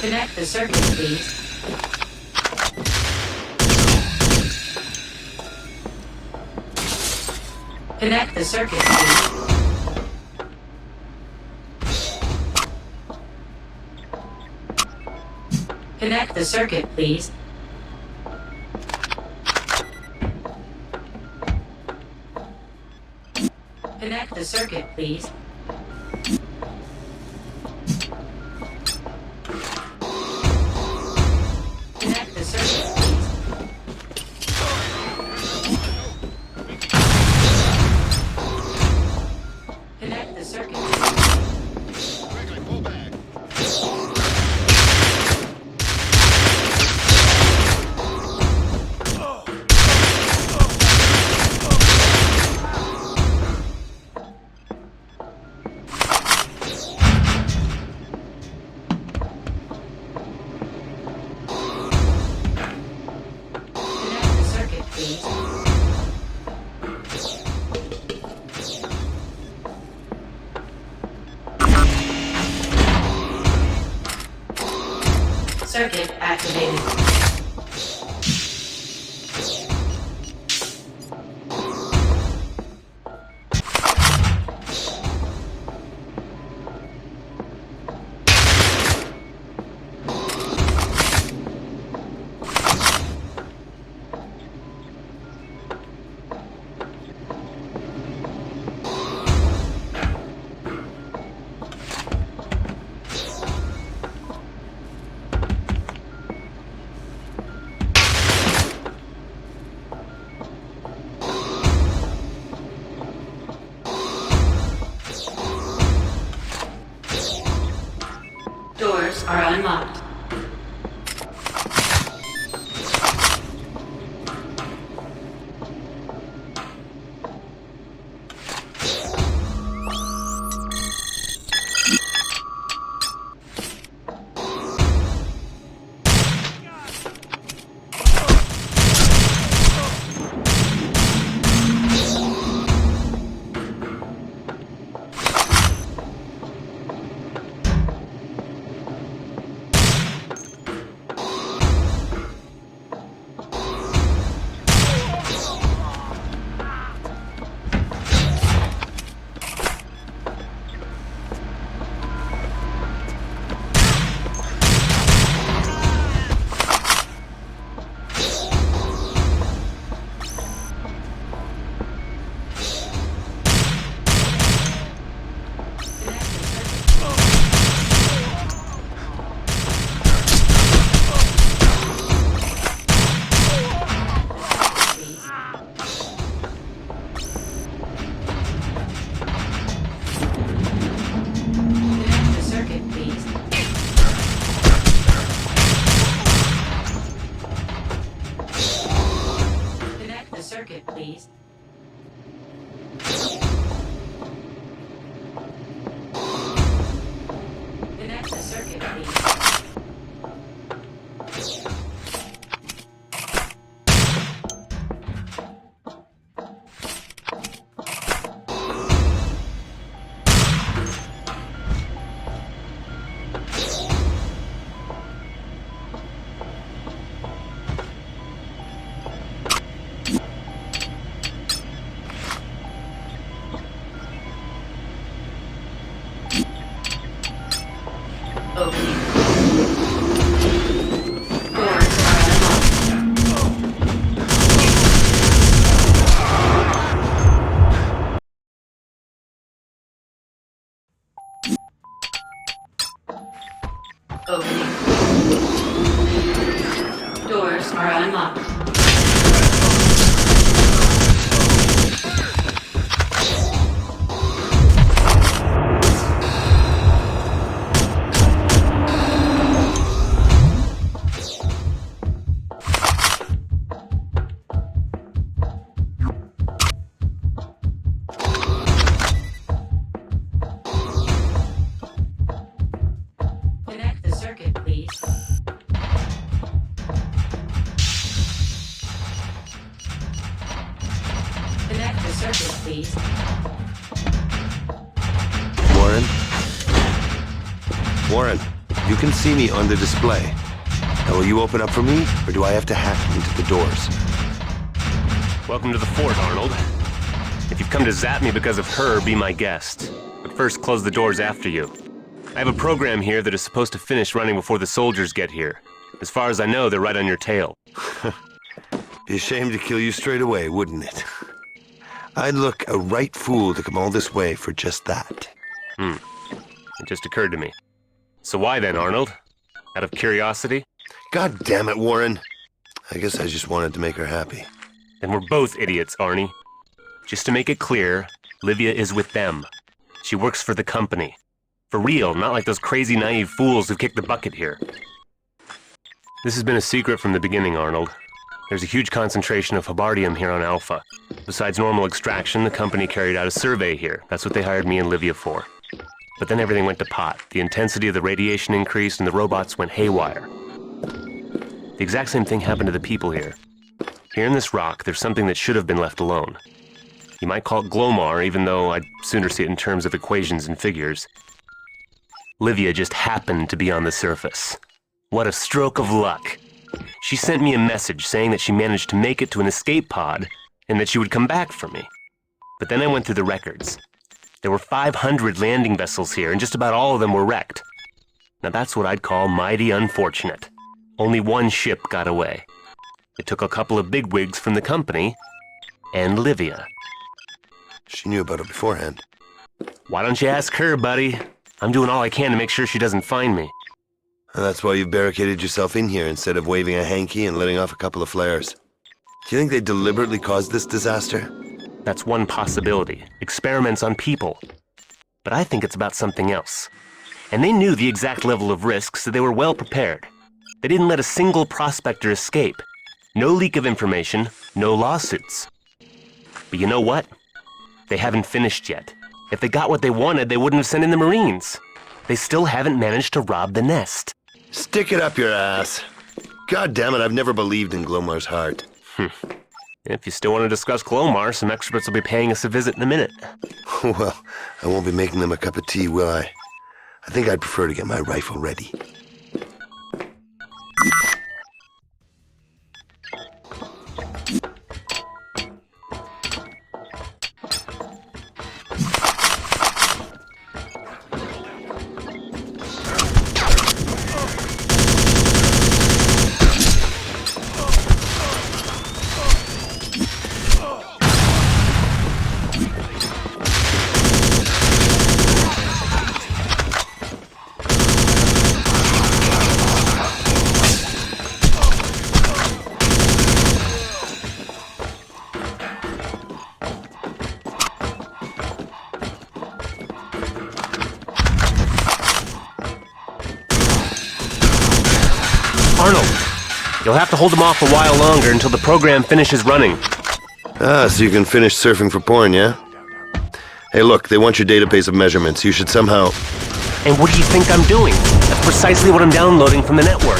Connect the circuit, please. Connect the circuit, please. Connect the circuit, please. Connect the circuit, please. Connect the circuit, please. Connect the circuit, please. Circuit activated. locked. Connect the circuit, please. Connect the circuit, please. Warren? Warren, you can see me on the display. Now, will you open up for me, or do I have to hack into the doors? Welcome to the fort, Arnold. If you've come to zap me because of her, be my guest. But first, close the doors after you. I have a program here that is supposed to finish running before the soldiers get here. As far as I know, they're right on your tail. Be a shame to kill you straight away, wouldn't it? I'd look a right fool to come all this way for just that. It just occurred to me. So why then, Arnold? Out of curiosity? God damn it, Warren. I guess I just wanted to make her happy. Then we're both idiots, Arnie. Just to make it clear, Livia is with them. She works for the company. For real, not like those crazy naive fools who kicked the bucket here. This has been a secret from the beginning, Arnold. There's a huge concentration of Habardium here on Alpha. Besides normal extraction, the company carried out a survey here. That's what they hired me and Livia for. But then everything went to pot. The intensity of the radiation increased and the robots went haywire. The exact same thing happened to the people here. Here in this rock, there's something that should have been left alone. You might call it Glomar, even though I'd sooner see it in terms of equations and figures. Livia just happened to be on the surface. What a stroke of luck. She sent me a message saying that she managed to make it to an escape pod and that she would come back for me. But then I went through the records. There were 500 landing vessels here, and just about all of them were wrecked. Now that's what I'd call mighty unfortunate. Only one ship got away. It took a couple of bigwigs from the company, and Livia. She knew about it beforehand. Why don't you ask her, buddy? I'm doing all I can to make sure she doesn't find me. And that's why you've barricaded yourself in here instead of waving a hanky and letting off a couple of flares. Do you think they deliberately caused this disaster? That's one possibility. Experiments on people. But I think it's about something else. And they knew the exact level of risk, so they were well prepared. They didn't let a single prospector escape. No leak of information, no lawsuits. But you know what? They haven't finished yet. If they got what they wanted, they wouldn't have sent in the Marines. They still haven't managed to rob the nest. Stick it up your ass. God damn it, I've never believed in Glomar's heart. If you still want to discuss Glomar, some experts will be paying us a visit in a minute. Well, I won't be making them a cup of tea, will I? I think I'd prefer to get my rifle ready. Arnold, you'll have to hold them off a while longer until the program finishes running. Ah, so you can finish surfing for porn, yeah? Hey, look, they want your database of measurements. You should somehow... And what do you think I'm doing? That's precisely what I'm downloading from the network.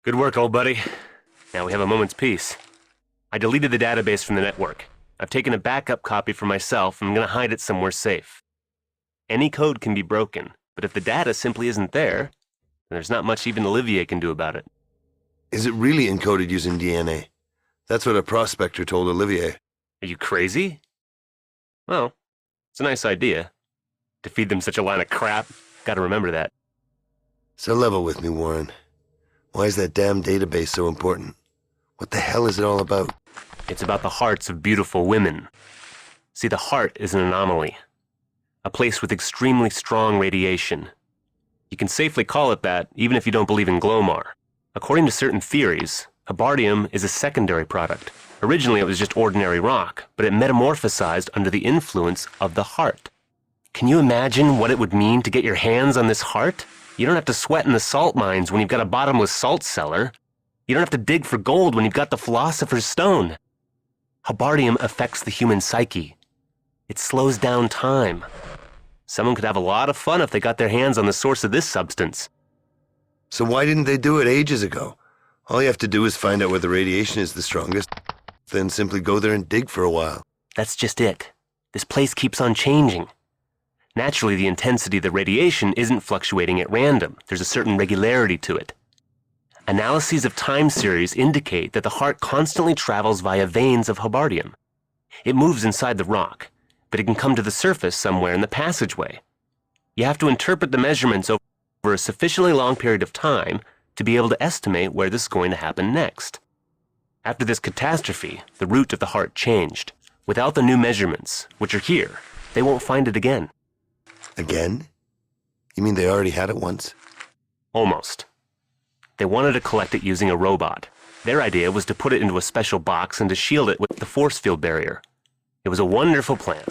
Good work, old buddy. Now we have a moment's peace. I deleted the database from the network. I've taken a backup copy for myself, and I'm gonna hide it somewhere safe. Any code can be broken, but if the data simply isn't there, then there's not much even Olivier can do about it. Is it really encoded using DNA? That's what a prospector told Olivier. Are you crazy? Well, it's a nice idea. To feed them such a line of crap, gotta remember that. So level with me, Warren. Why is that damn database so important? What the hell is it all about? It's about the hearts of beautiful women. See, the heart is an anomaly. A place with extremely strong radiation. You can safely call it that, even if you don't believe in Glomar. According to certain theories, Habardium is a secondary product. Originally, it was just ordinary rock, but it metamorphosized under the influence of the heart. Can you imagine what it would mean to get your hands on this heart? You don't have to sweat in the salt mines when you've got a bottomless salt cellar. You don't have to dig for gold when you've got the Philosopher's Stone. Habardium affects the human psyche. It slows down time. Someone could have a lot of fun if they got their hands on the source of this substance. So why didn't they do it ages ago? All you have to do is find out where the radiation is the strongest, then simply go there and dig for a while. That's just it. This place keeps on changing. Naturally, the intensity of the radiation isn't fluctuating at random. There's a certain regularity to it. Analyses of time series indicate that the heart constantly travels via veins of Habardium. It moves inside the rock, but it can come to the surface somewhere in the passageway. You have to interpret the measurements over a sufficiently long period of time to be able to estimate where this is going to happen next. After this catastrophe, the route of the heart changed. Without the new measurements, which are here, they won't find it again. Again? You mean they already had it once? Almost. They wanted to collect it using a robot. Their idea was to put it into a special box and to shield it with the force field barrier. It was a wonderful plan.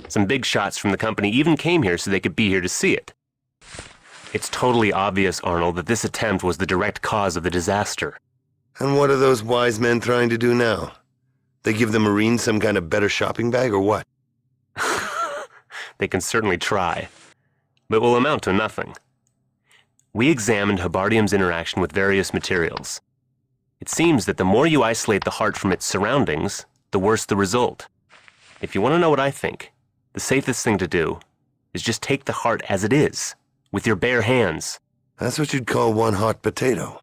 Some big shots from the company even came here so they could be here to see it. It's totally obvious, Arnold, that this attempt was the direct cause of the disaster. And what are those wise men trying to do now? They give the Marines some kind of better shopping bag or what? They can certainly try, but will amount to nothing. We examined Habardium's interaction with various materials. It seems that the more you isolate the heart from its surroundings, the worse the result. If you want to know what I think, the safest thing to do is just take the heart as it is, with your bare hands. That's what you'd call one hot potato.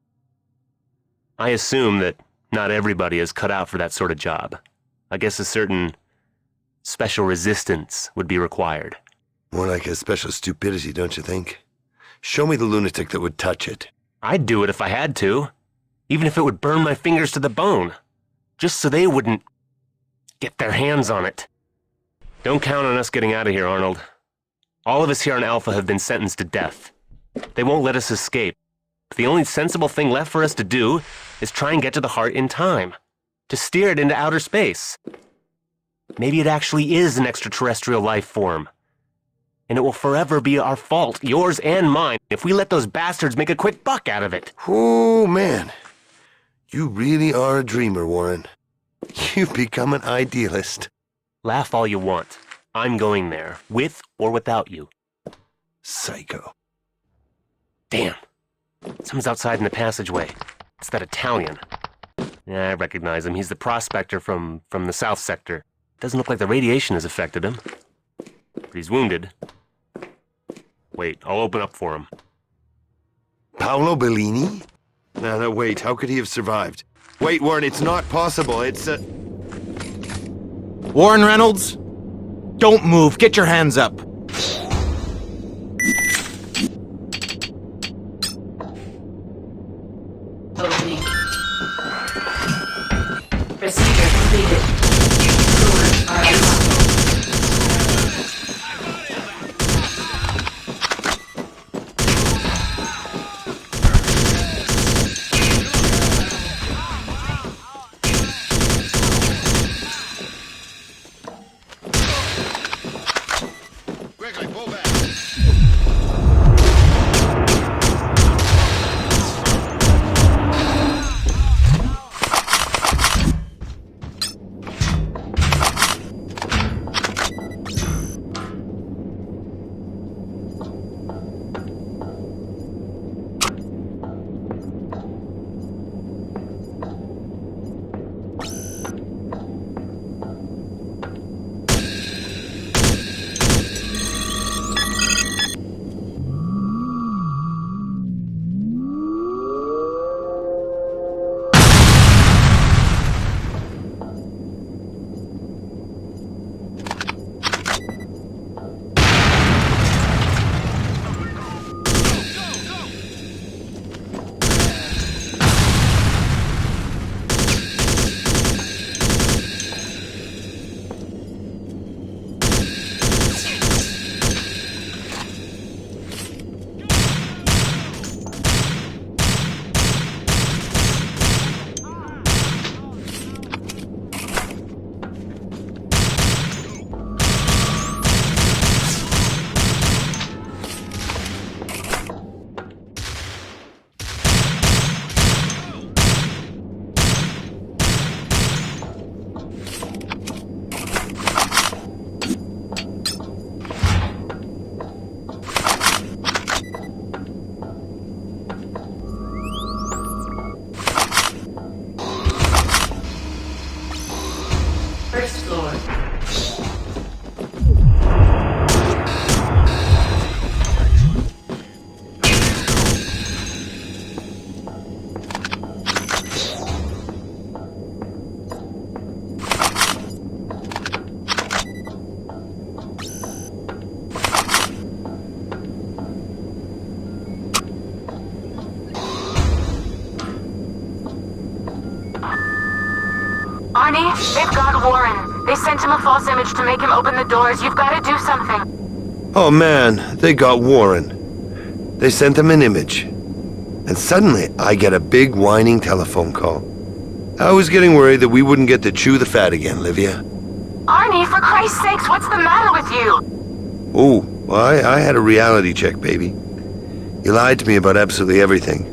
I assume that not everybody is cut out for that sort of job. I guess a certain special resistance would be required. More like a special stupidity, don't you think? Show me the lunatic that would touch it. I'd do it if I had to, even if it would burn my fingers to the bone, just so they wouldn't get their hands on it. Don't count on us getting out of here, Arnold. All of us here on Alpha have been sentenced to death. They won't let us escape. The only sensible thing left for us to do is try and get to the heart in time, to steer it into outer space. Maybe it actually is an extraterrestrial life form. And it will forever be our fault, yours and mine, if we let those bastards make a quick buck out of it. Oh, man. You really are a dreamer, Warren. You've become an idealist. Laugh all you want. I'm going there, with or without you. Psycho. Damn. Someone's outside in the passageway. It's that Italian. Yeah, I recognize him. He's the prospector from the south sector. Doesn't look like the radiation has affected him. But he's wounded. Wait, I'll open up for him. Paolo Bellini? No, wait. How could he have survived? Wait, Warren, it's not possible. It's Warren Reynolds? Don't move. Get your hands up. Opening. Procedure completed. Coolers are unlocked. They've got Warren. They sent him a false image to make him open the doors. You've got to do something. Oh man, they got Warren. They sent him an image. And suddenly, I get a big whining telephone call. I was getting worried that we wouldn't get to chew the fat again, Livia. Arnie, for Christ's sakes, what's the matter with you? Oh, well, I had a reality check, baby. You lied to me about absolutely everything,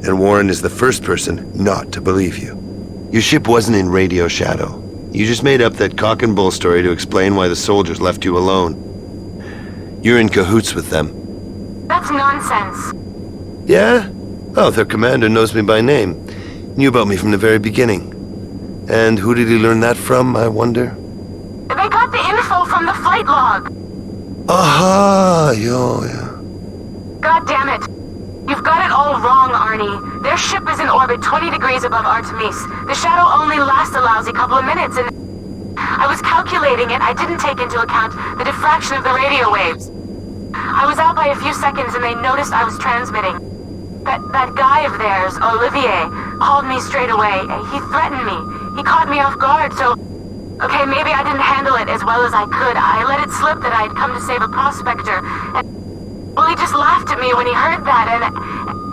and Warren is the first person not to believe you. Your ship wasn't in Radio Shadow. You just made up that cock and bull story to explain why the soldiers left you alone. You're in cahoots with them. That's nonsense. Yeah? Oh, their commander knows me by name. Knew about me from the very beginning. And who did he learn that from, I wonder? They got the info from the flight log. Aha! Yeah. God damn it. You've got it all wrong, Arnie. Their ship is in orbit 20 degrees above Artemis. The shadow only lasts a lousy couple of minutes, and I was calculating it. I didn't take into account the diffraction of the radio waves. I was out by a few seconds, and they noticed I was transmitting. That guy of theirs, Olivier, called me straight away. He threatened me. He caught me off guard, so... Okay, maybe I didn't handle it as well as I could. I let it slip that I'd come to save a prospector, and... Well, he just laughed at me when he heard that,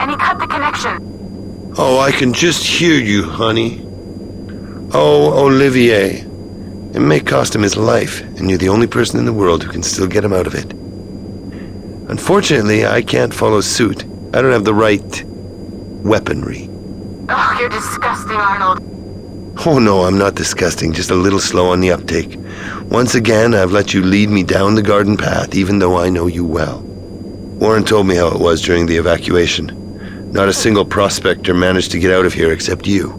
and he cut the connection. Oh, I can just hear you, honey. Oh, Olivier. It may cost him his life, and you're the only person in the world who can still get him out of it. Unfortunately, I can't follow suit. I don't have the right weaponry. Oh, you're disgusting, Arnold. Oh no, I'm not disgusting, just a little slow on the uptake. Once again, I've let you lead me down the garden path, even though I know you well. Warren told me how it was during the evacuation. Not a single prospector managed to get out of here except you.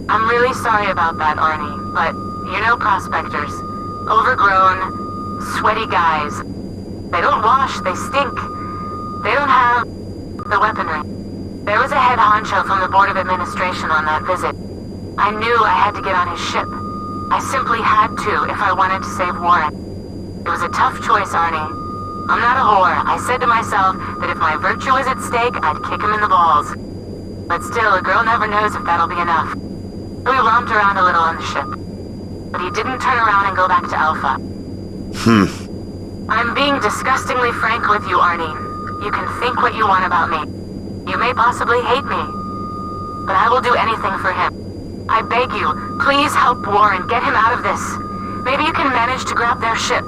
I'm really sorry about that, Arnie, but you know prospectors. Overgrown, sweaty guys. They don't wash, they stink. They don't have the weaponry. There was a head honcho from the Board of Administration on that visit. I knew I had to get on his ship. I simply had to if I wanted to save Warren. It was a tough choice, Arnie. I'm not a whore. I said to myself that if my virtue was at stake, I'd kick him in the balls. But still, a girl never knows if that'll be enough. We romped around a little on the ship. But he didn't turn around and go back to Alpha. I'm being disgustingly frank with you, Arnie. You can think what you want about me. You may possibly hate me. But I will do anything for him. I beg you, please help Warren get him out of this. Maybe you can manage to grab their ship.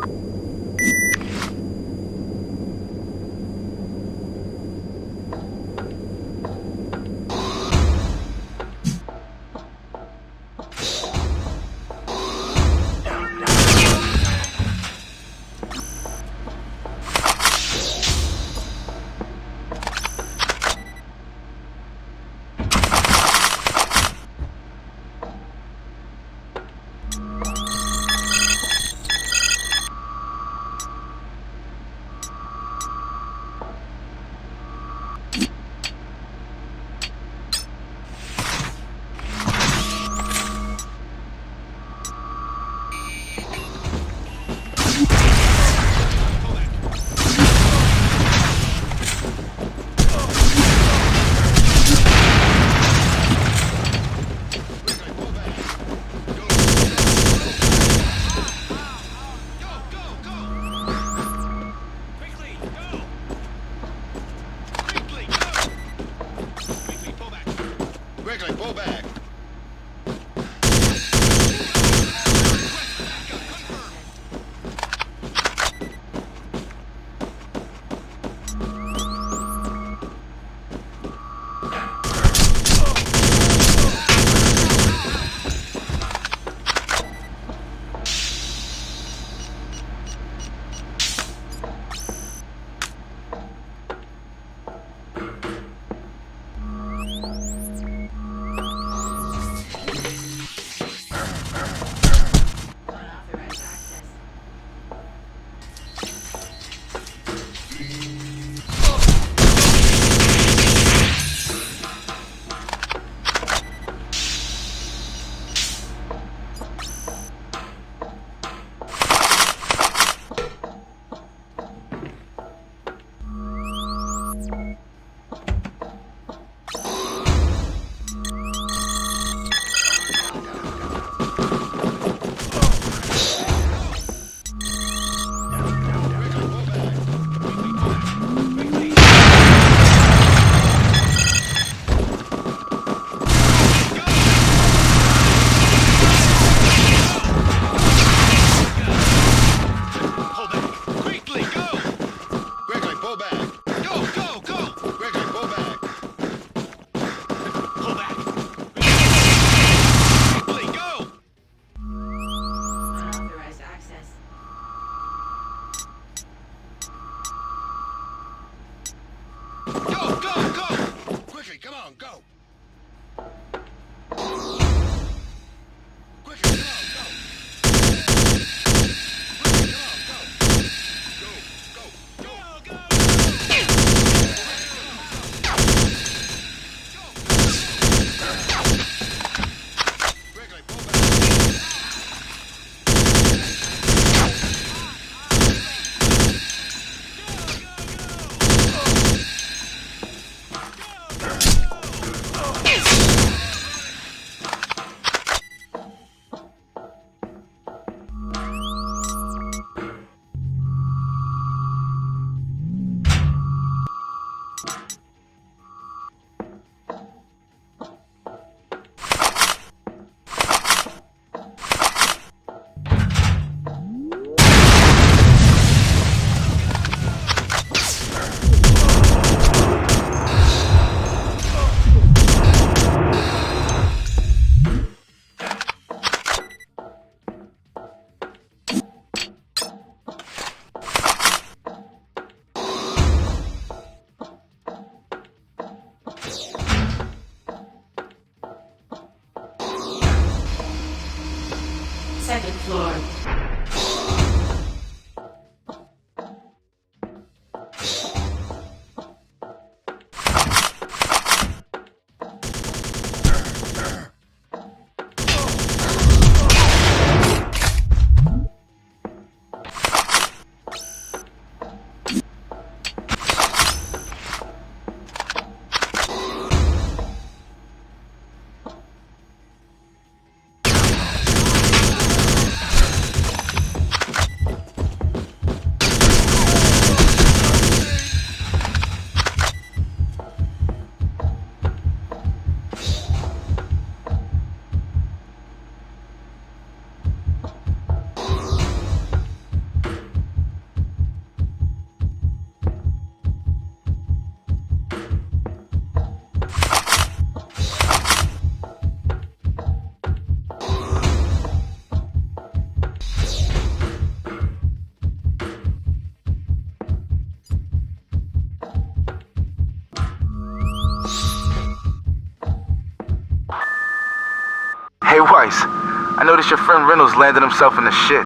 noticed your friend Reynolds landed himself in the shit.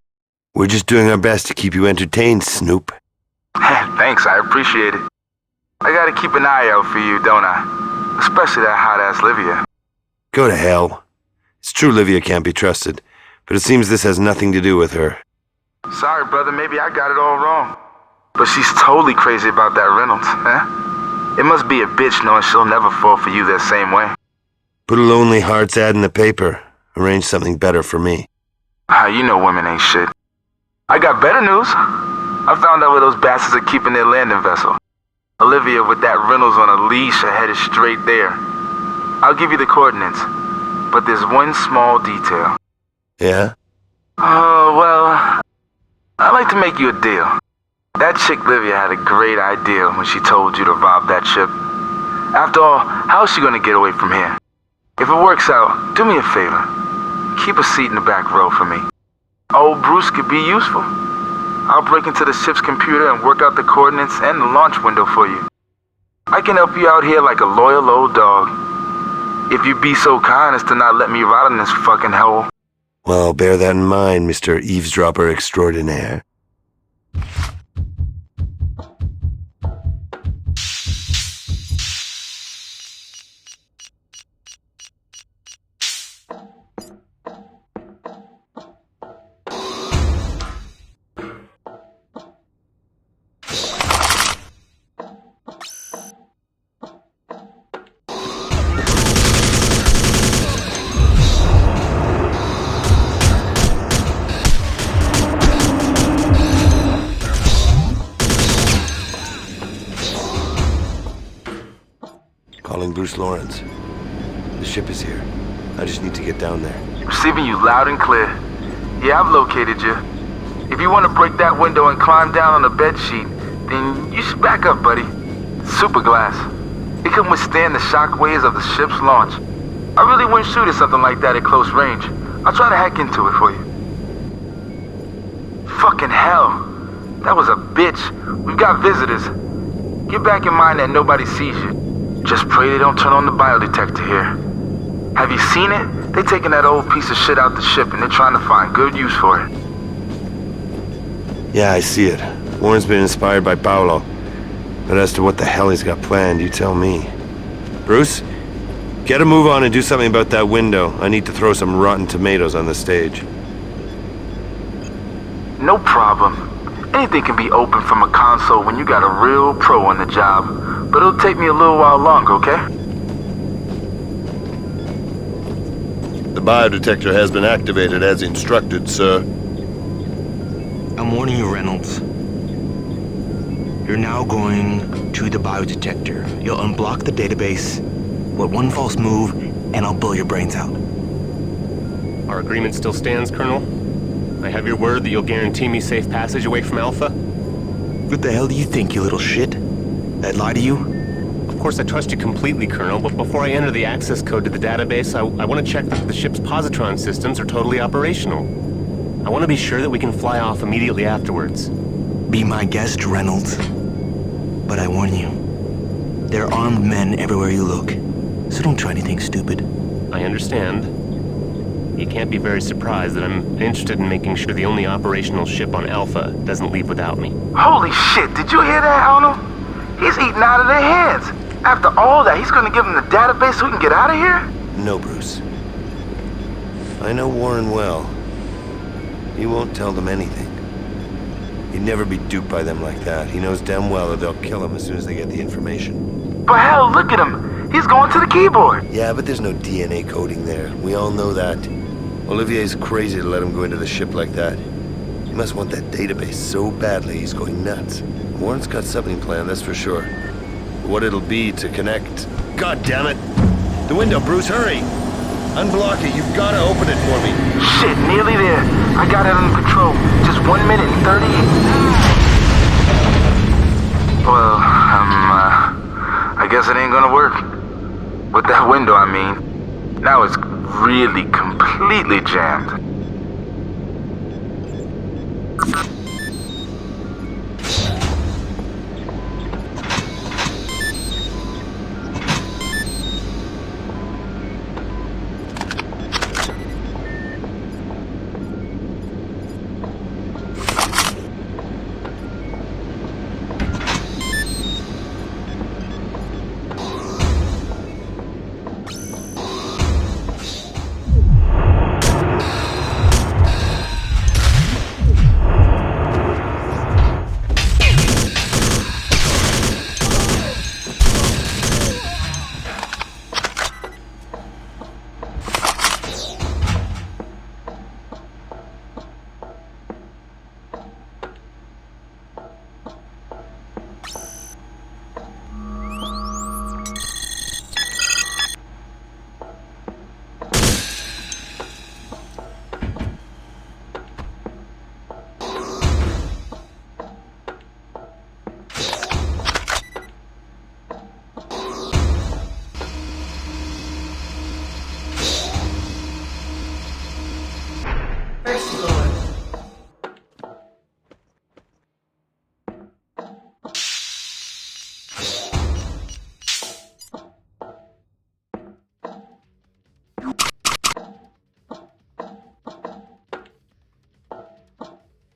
We're just doing our best to keep you entertained, Snoop. Thanks, I appreciate it. I gotta keep an eye out for you, don't I? Especially that hot-ass Livia. Go to hell. It's true Livia can't be trusted, but it seems this has nothing to do with her. Sorry, brother, maybe I got it all wrong. But she's totally crazy about that Reynolds, eh? It must be a bitch knowing she'll never fall for you that same way. Put a Lonely Hearts ad in the paper. Arrange something better for me. You know women ain't shit. I got better news. I found out where those bastards are keeping their landing vessel. Olivia with that Reynolds on a leash are headed straight there. I'll give you the coordinates, but there's one small detail. Yeah? Well, I'd like to make you a deal. That chick Livia had a great idea when she told you to rob that ship. After all, how's she gonna get away from here? If it works out, do me a favor. Keep a seat in the back row for me. Old Bruce could be useful. I'll break into the ship's computer and work out the coordinates and the launch window for you. I can help you out here like a loyal old dog. If you be so kind as to not let me rot in this fucking hell. Well, bear that in mind, Mr. Eavesdropper Extraordinaire. Calling Bruce Lawrence. The ship is here. I just need to get down there. Receiving you loud and clear. Yeah, I've located you. If you want to break that window and climb down on the bed sheet, then you should back up, buddy. Super glass. It can withstand the shock waves of the ship's launch. I really wouldn't shoot at something like that at close range. I'll try to hack into it for you. Fucking hell. That was a bitch. We've got visitors. Get back in mind that nobody sees you. Just pray they don't turn on the biodetector here. Have you seen it? They're taking that old piece of shit out the ship and they're trying to find good use for it. Yeah, I see it. Warren's been inspired by Paolo. But as to what the hell he's got planned, you tell me. Bruce, get a move on and do something about that window. I need to throw some rotten tomatoes on the stage. No problem. Anything can be opened from a console when you got a real pro on the job. But it'll take me a little while longer, okay? The biodetector has been activated as instructed, sir. I'm warning you, Reynolds. You're now going to the biodetector. You'll unblock the database with one false move, and I'll blow your brains out. Our agreement still stands, Colonel? I have your word that you'll guarantee me safe passage away from Alpha? What the hell do you think, you little shit? I'd lie to you? Of course, I trust you completely, Colonel, but before I enter the access code to the database, I want to check that the ship's positron systems are totally operational. I want to be sure that we can fly off immediately afterwards. Be my guest, Reynolds. But I warn you, there are armed men everywhere you look, so don't try anything stupid. I understand. You can't be very surprised that I'm interested in making sure the only operational ship on Alpha doesn't leave without me. Holy shit, did you hear that, Arnold? He's eating out of their hands. After all that, he's gonna give them the database so we can get out of here? No, Bruce. I know Warren well. He won't tell them anything. He'd never be duped by them like that. He knows damn well that they'll kill him as soon as they get the information. But hell, look at him. He's going to the keyboard. Yeah, but there's no DNA coding there. We all know that. Olivier's crazy to let him go into the ship like that. He must want that database so badly he's going nuts. Warren's got something planned, that's for sure. What it'll be to connect... God damn it! The window, Bruce, hurry! Unblock it, you've gotta open it for me. Shit, nearly there. I got it under control. Just 1 minute and 30... Well, I guess it ain't gonna work. With that window, I mean. Now it's really completely jammed.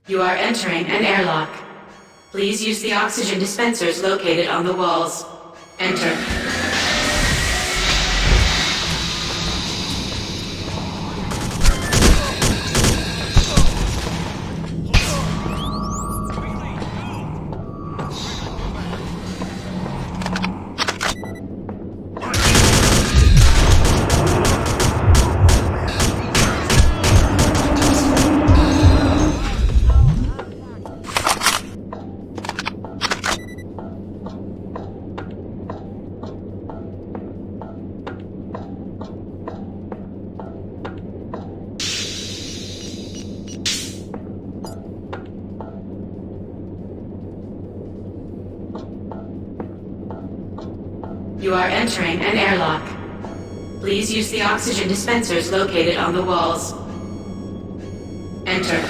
You are entering an airlock. Please use the oxygen dispensers located on the walls. Enter. You are entering an airlock. Please use the oxygen dispensers located on the walls. Enter.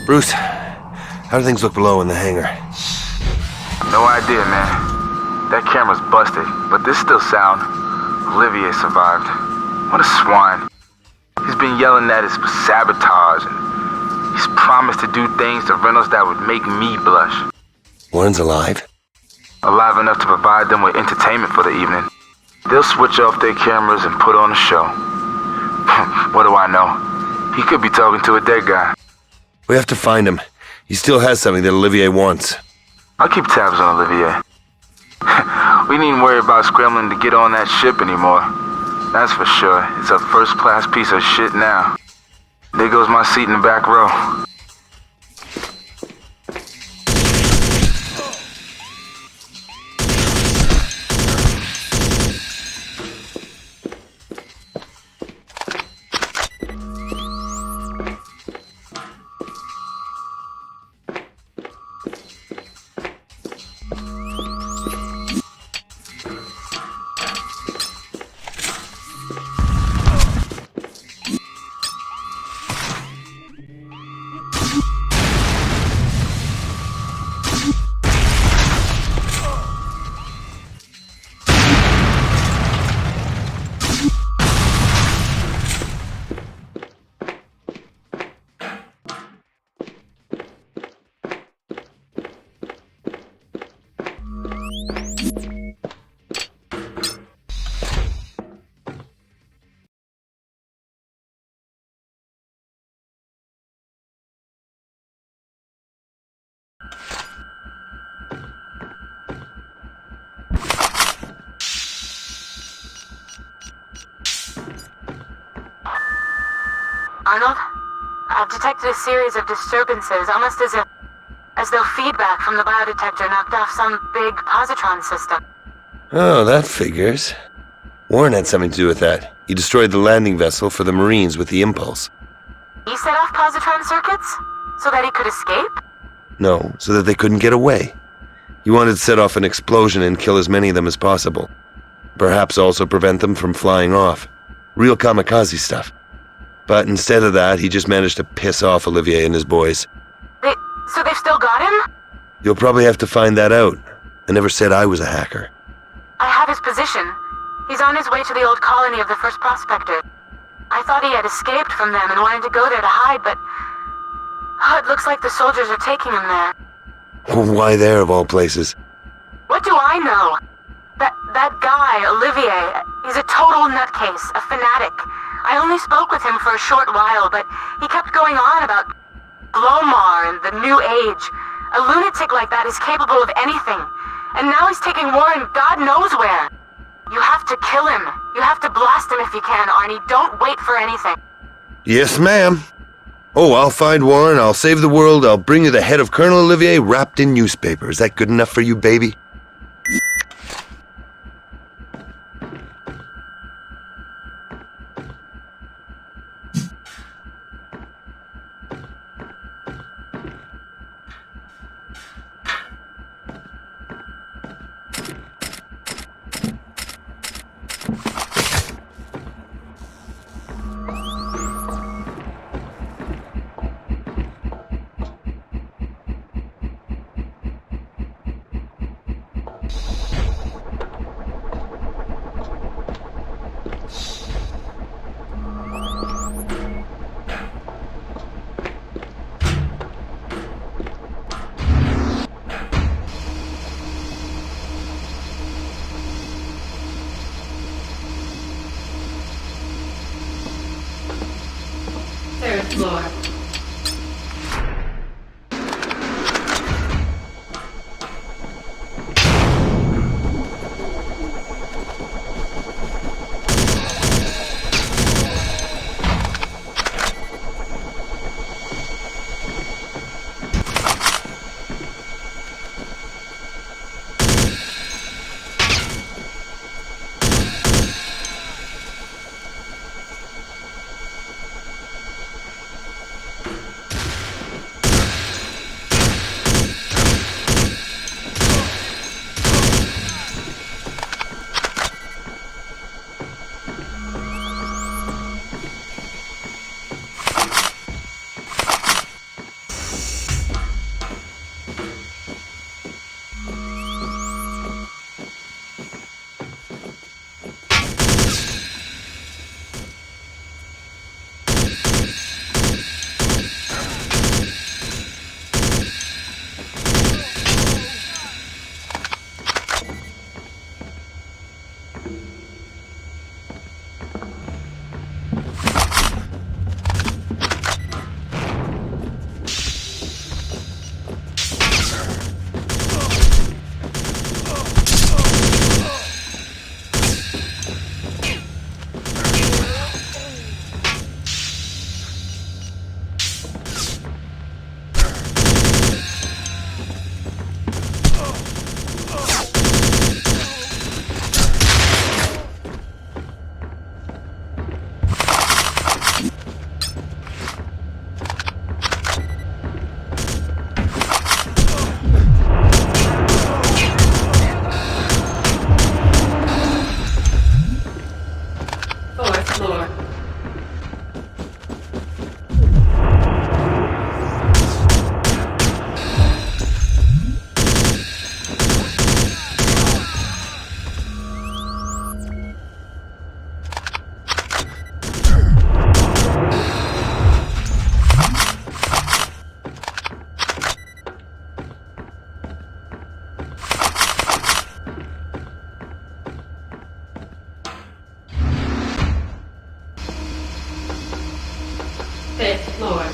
Bruce, how do things look below in the hangar? No idea, man. That camera's busted, but this still sound. Olivier survived. What a swine. He's been yelling at us for sabotage, and he's promised to do things to Reynolds that would make me blush. Warren's alive? Alive enough to provide them with entertainment for the evening. They'll switch off their cameras and put on a show. What do I know? He could be talking to a dead guy. We have to find him. He still has something that Olivier wants. I'll keep tabs on Olivier. We needn't worry about scrambling to get on that ship anymore. That's for sure. It's a first-class piece of shit now. There goes my seat in the back row. Arnold, I've detected a series of disturbances, almost as though feedback from the biodetector knocked off some big positron system. Oh, that figures. Warren had something to do with that. He destroyed the landing vessel for the Marines with the impulse. He set off positron circuits? So that he could escape? No, so that they couldn't get away. He wanted to set off an explosion and kill as many of them as possible. Perhaps also prevent them from flying off. Real kamikaze stuff. But instead of that, he just managed to piss off Olivier and his boys. So they've still got him? You'll probably have to find that out. I never said I was a hacker. I have his position. He's on his way to the old colony of the first prospector. I thought he had escaped from them and wanted to go there to hide, but... Oh, it looks like the soldiers are taking him there. Why there, of all places? What do I know? That guy, Olivier, he's a total nutcase, a fanatic. I only spoke with him for a short while, but he kept going on about Glomar and the New Age. A lunatic like that is capable of anything. And now he's taking Warren God knows where. You have to kill him. You have to blast him if you can, Arnie. Don't wait for anything. Yes, ma'am. Oh, I'll find Warren, I'll save the world, I'll bring you the head of Colonel Olivier wrapped in newspaper. Is that good enough for you, baby? Third floor. Fifth floor.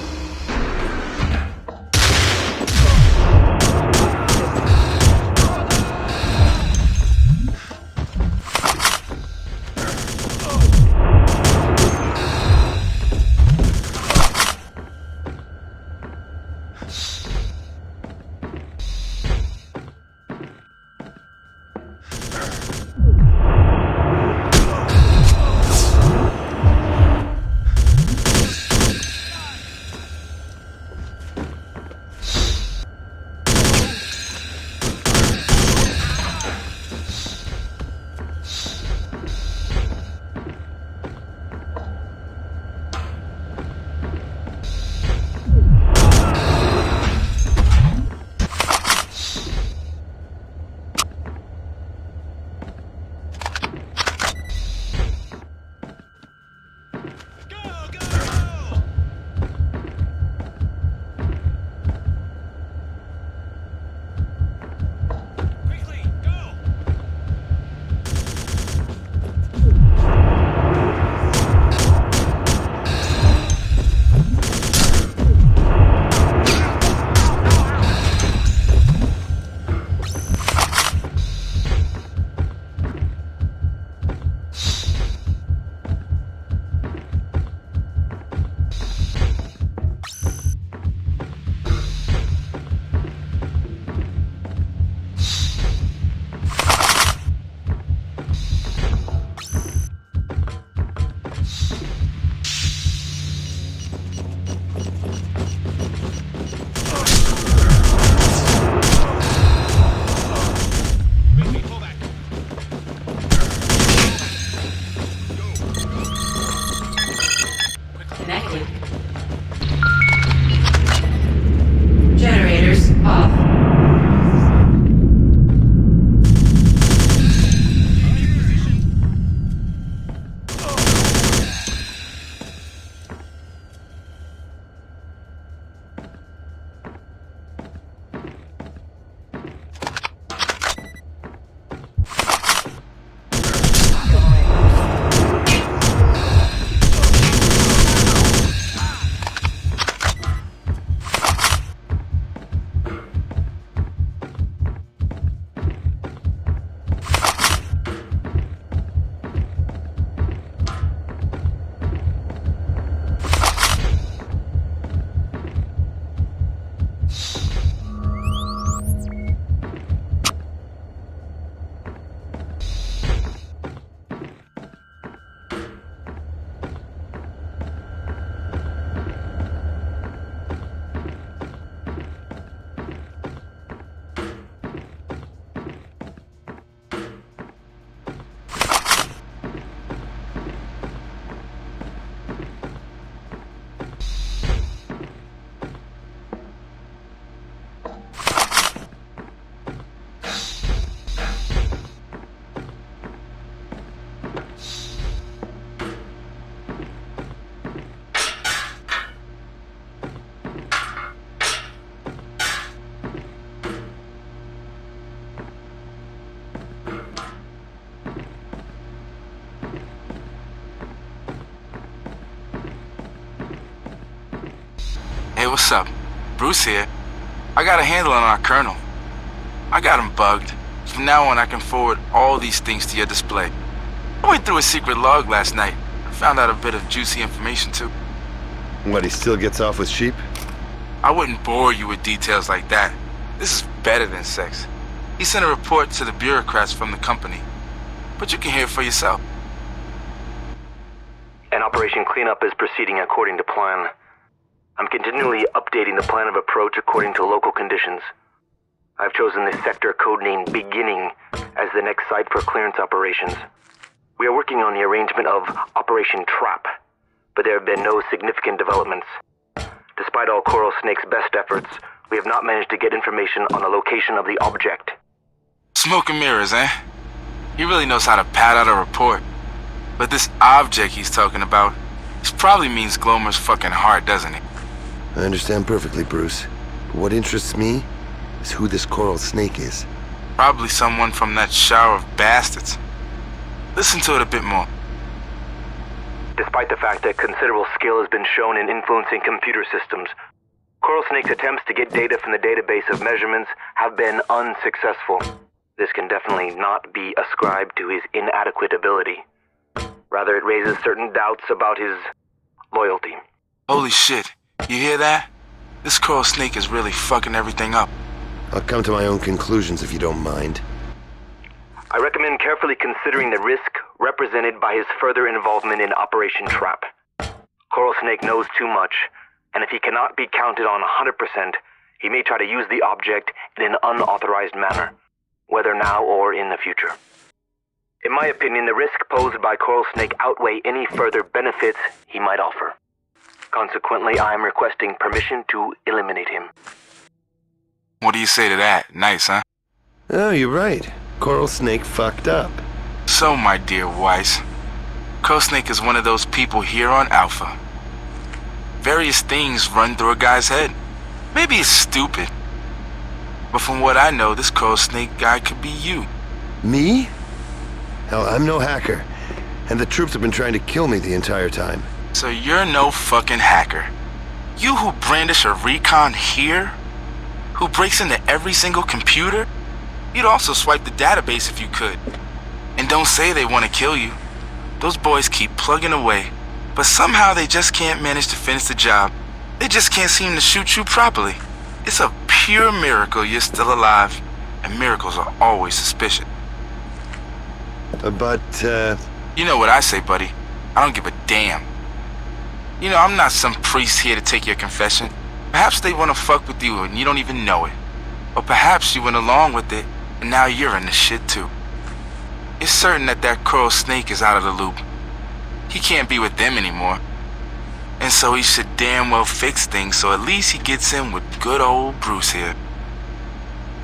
what's up? Bruce here. I got a handle on our colonel. I got him bugged. From now on, I can forward all these things to your display. I went through a secret log last night. I found out a bit of juicy information, too. What, he still gets off with sheep? I wouldn't bore you with details like that. This is better than sex. He sent a report to the bureaucrats from the company. But you can hear it for yourself. And Operation Cleanup is proceeding according to plan. I'm continually updating the plan of approach according to local conditions. I've chosen this sector codenamed Beginning as the next site for clearance operations. We are working on the arrangement of Operation Trap, but there have been no significant developments. Despite all Coral Snake's best efforts, we have not managed to get information on the location of the object. Smoke and mirrors, eh? He really knows how to pad out a report. But this object he's talking about, this probably means Glomer's fucking heart, doesn't it? I understand perfectly, Bruce. But what interests me is who this Coral Snake is. Probably someone from that shower of bastards. Listen to it a bit more. Despite the fact that considerable skill has been shown in influencing computer systems, Coral Snake's attempts to get data from the database of measurements have been unsuccessful. This can definitely not be ascribed to his inadequate ability. Rather, it raises certain doubts about his loyalty. Holy shit, you hear that? This Coral Snake is really fucking everything up. I'll come to my own conclusions if you don't mind. I recommend carefully considering the risk represented by his further involvement in Operation Trap. Coral Snake knows too much, and if he cannot be counted on 100%, he may try to use the object in an unauthorized manner, whether now or in the future. In my opinion, the risk posed by Coral Snake outweigh any further benefits he might offer. Consequently, I am requesting permission to eliminate him. What do you say to that? Nice, huh? Oh, you're right. Coral Snake fucked up. So, my dear Weiss, Coral Snake is one of those people here on Alpha. Various things run through a guy's head. Maybe it's stupid. But from what I know, this Coral Snake guy could be you. Me? Hell, I'm no hacker. And the troops have been trying to kill me the entire time. So you're no fucking hacker. You who brandish a recon here? Who breaks into every single computer? You'd also swipe the database if you could. And don't say they want to kill you. Those boys keep plugging away, but somehow they just can't manage to finish the job. They just can't seem to shoot you properly. It's a pure miracle you're still alive, and miracles are always suspicious. You know what I say, buddy. I don't give a damn. You know, I'm not some priest here to take your confession. Perhaps they want to fuck with you and you don't even know it. Or perhaps you went along with it, and now you're in the shit too. It's certain that that Coral Snake is out of the loop. He can't be with them anymore. And so he should damn well fix things so at least he gets in with good old Bruce here.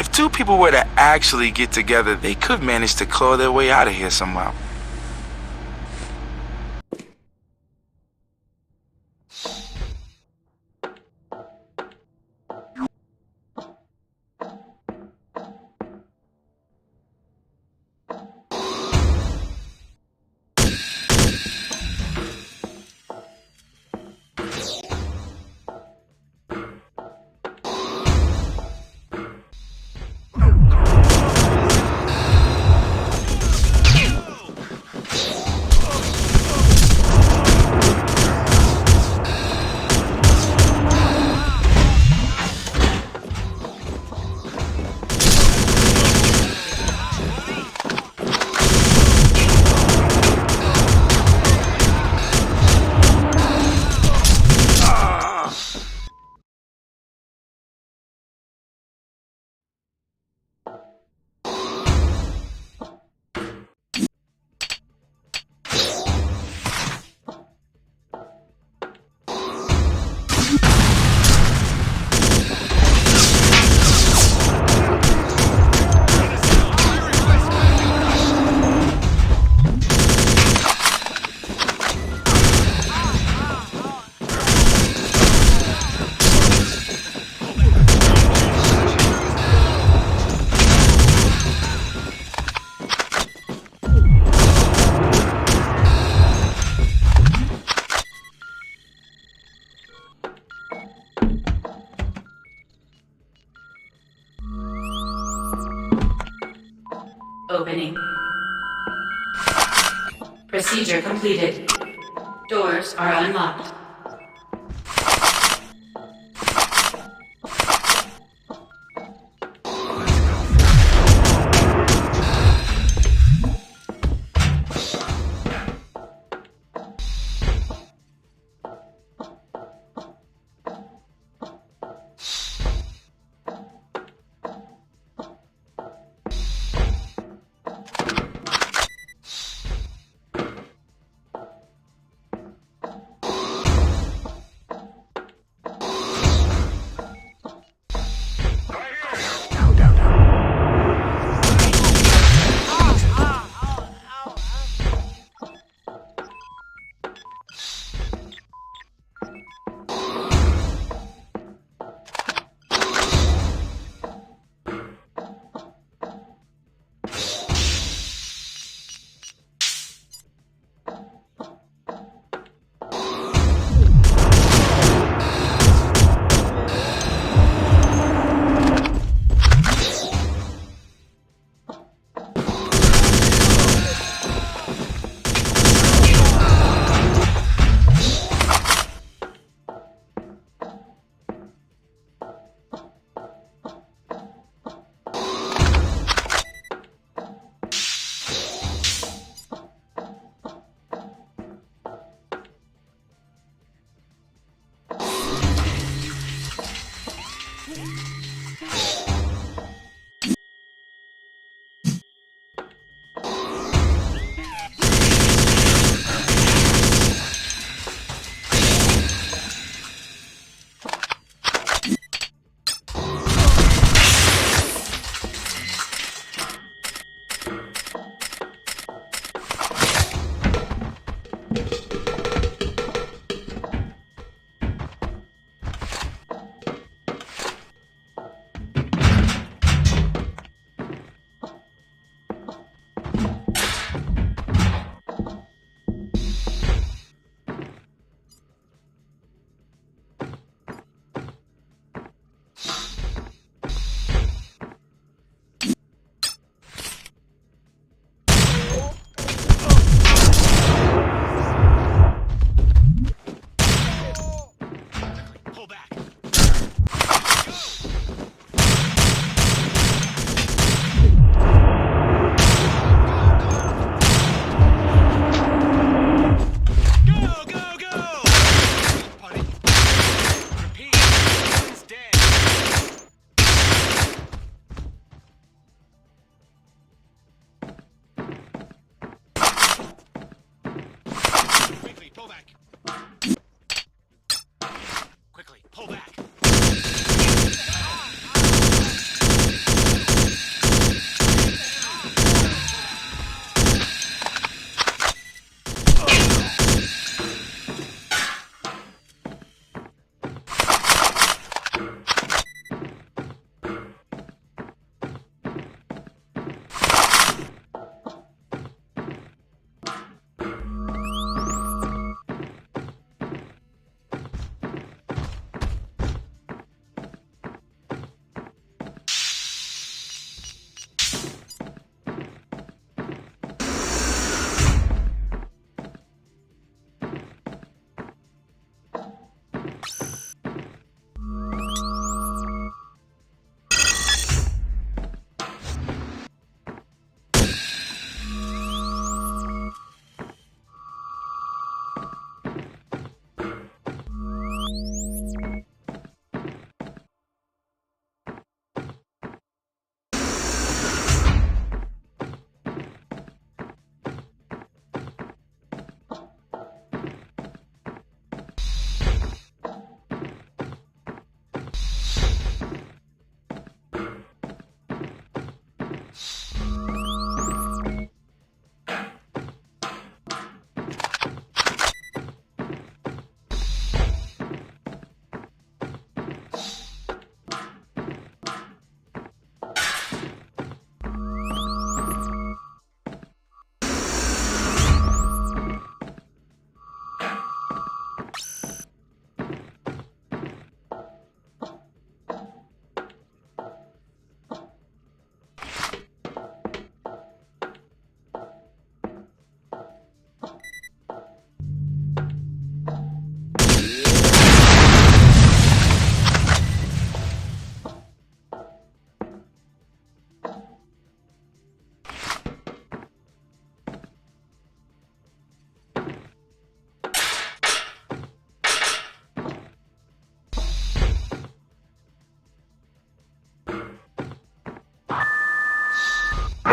If two people were to actually get together, they could manage to claw their way out of here somehow. Procedure completed. Doors are unlocked.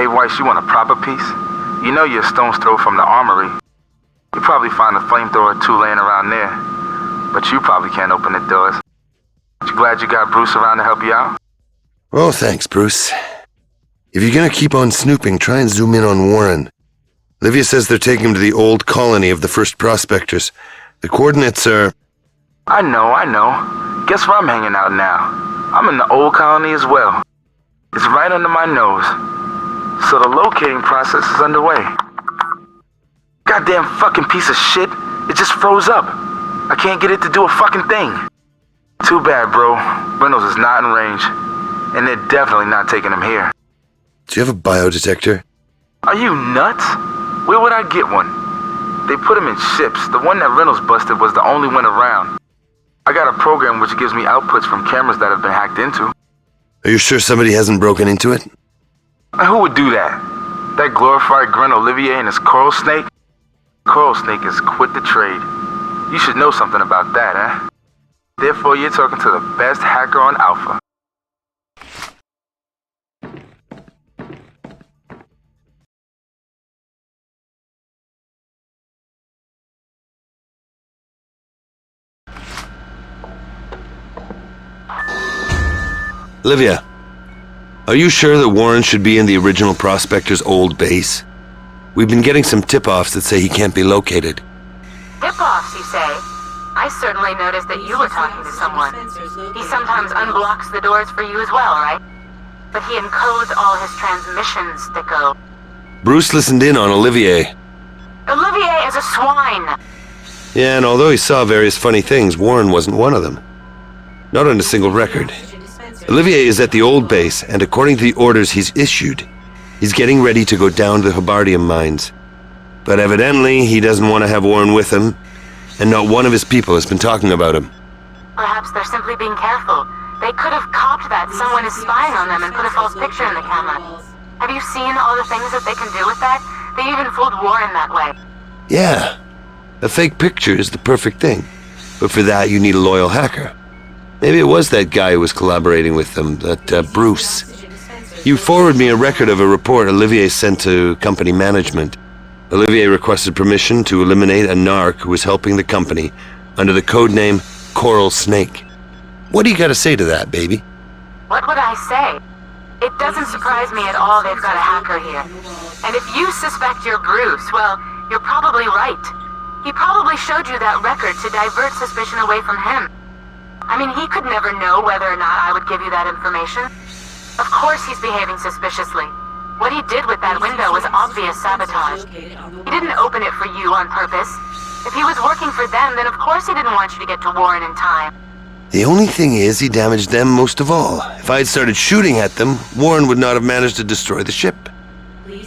Hey, Weiss, you want a proper piece? You know you're a stone's throw from the armory. You probably find a flamethrower or two laying around there. But you probably can't open the doors. You glad you got Bruce around to help you out? Oh, thanks, Bruce. If you're gonna keep on snooping, try and zoom in on Warren. Olivia says they're taking him to the old colony of the first prospectors. The coordinates are... I know. Guess where I'm hanging out now? I'm in the old colony as well. It's right under my nose. So the locating process is underway. Goddamn fucking piece of shit. It just froze up. I can't get it to do a fucking thing. Too bad, bro. Reynolds is not in range. And they're definitely not taking him here. Do you have a biodetector? Are you nuts? Where would I get one? They put him in ships. The one that Reynolds busted was the only one around. I got a program which gives me outputs from cameras that have been hacked into. Are you sure somebody hasn't broken into it? Who would do that? That glorified grunt Olivier and his coral snake? Coral snake has quit the trade. You should know something about that, eh? Therefore, you're talking to the best hacker on Alpha. Olivia, are you sure that Warren should be in the original Prospector's old base? We've been getting some tip-offs that say he can't be located. Tip-offs, you say? I certainly noticed that you were talking to someone. He sometimes unblocks the doors for you as well, right? But he encodes all his transmissions, Dicko. Bruce listened in on Olivier. Olivier is a swine! Yeah, and although he saw various funny things, Warren wasn't one of them. Not on a single record. Olivier is at the old base, and according to the orders he's issued, he's getting ready to go down to the Habardium mines. But evidently, he doesn't want to have Warren with him, and not one of his people has been talking about him. Perhaps they're simply being careful. They could have copped that someone is spying on them and put a false picture in the camera. Have you seen all the things that they can do with that? They even fooled Warren that way. Yeah, a fake picture is the perfect thing. But for that, you need a loyal hacker. Maybe it was that guy who was collaborating with them, that Bruce. You forwarded me a record of a report Olivier sent to company management. Olivier requested permission to eliminate a narc who was helping the company under the codename Coral Snake. What do you got to say to that, baby? What would I say? It doesn't surprise me at all they've got a hacker here. And if you suspect you're Bruce, well, you're probably right. He probably showed you that record to divert suspicion away from him. I mean, he could never know whether or not I would give you that information. Of course he's behaving suspiciously. What he did with that window was obvious sabotage. He didn't open it for you on purpose. If he was working for them, then of course he didn't want you to get to Warren in time. The only thing is, he damaged them most of all. If I had started shooting at them, Warren would not have managed to destroy the ship.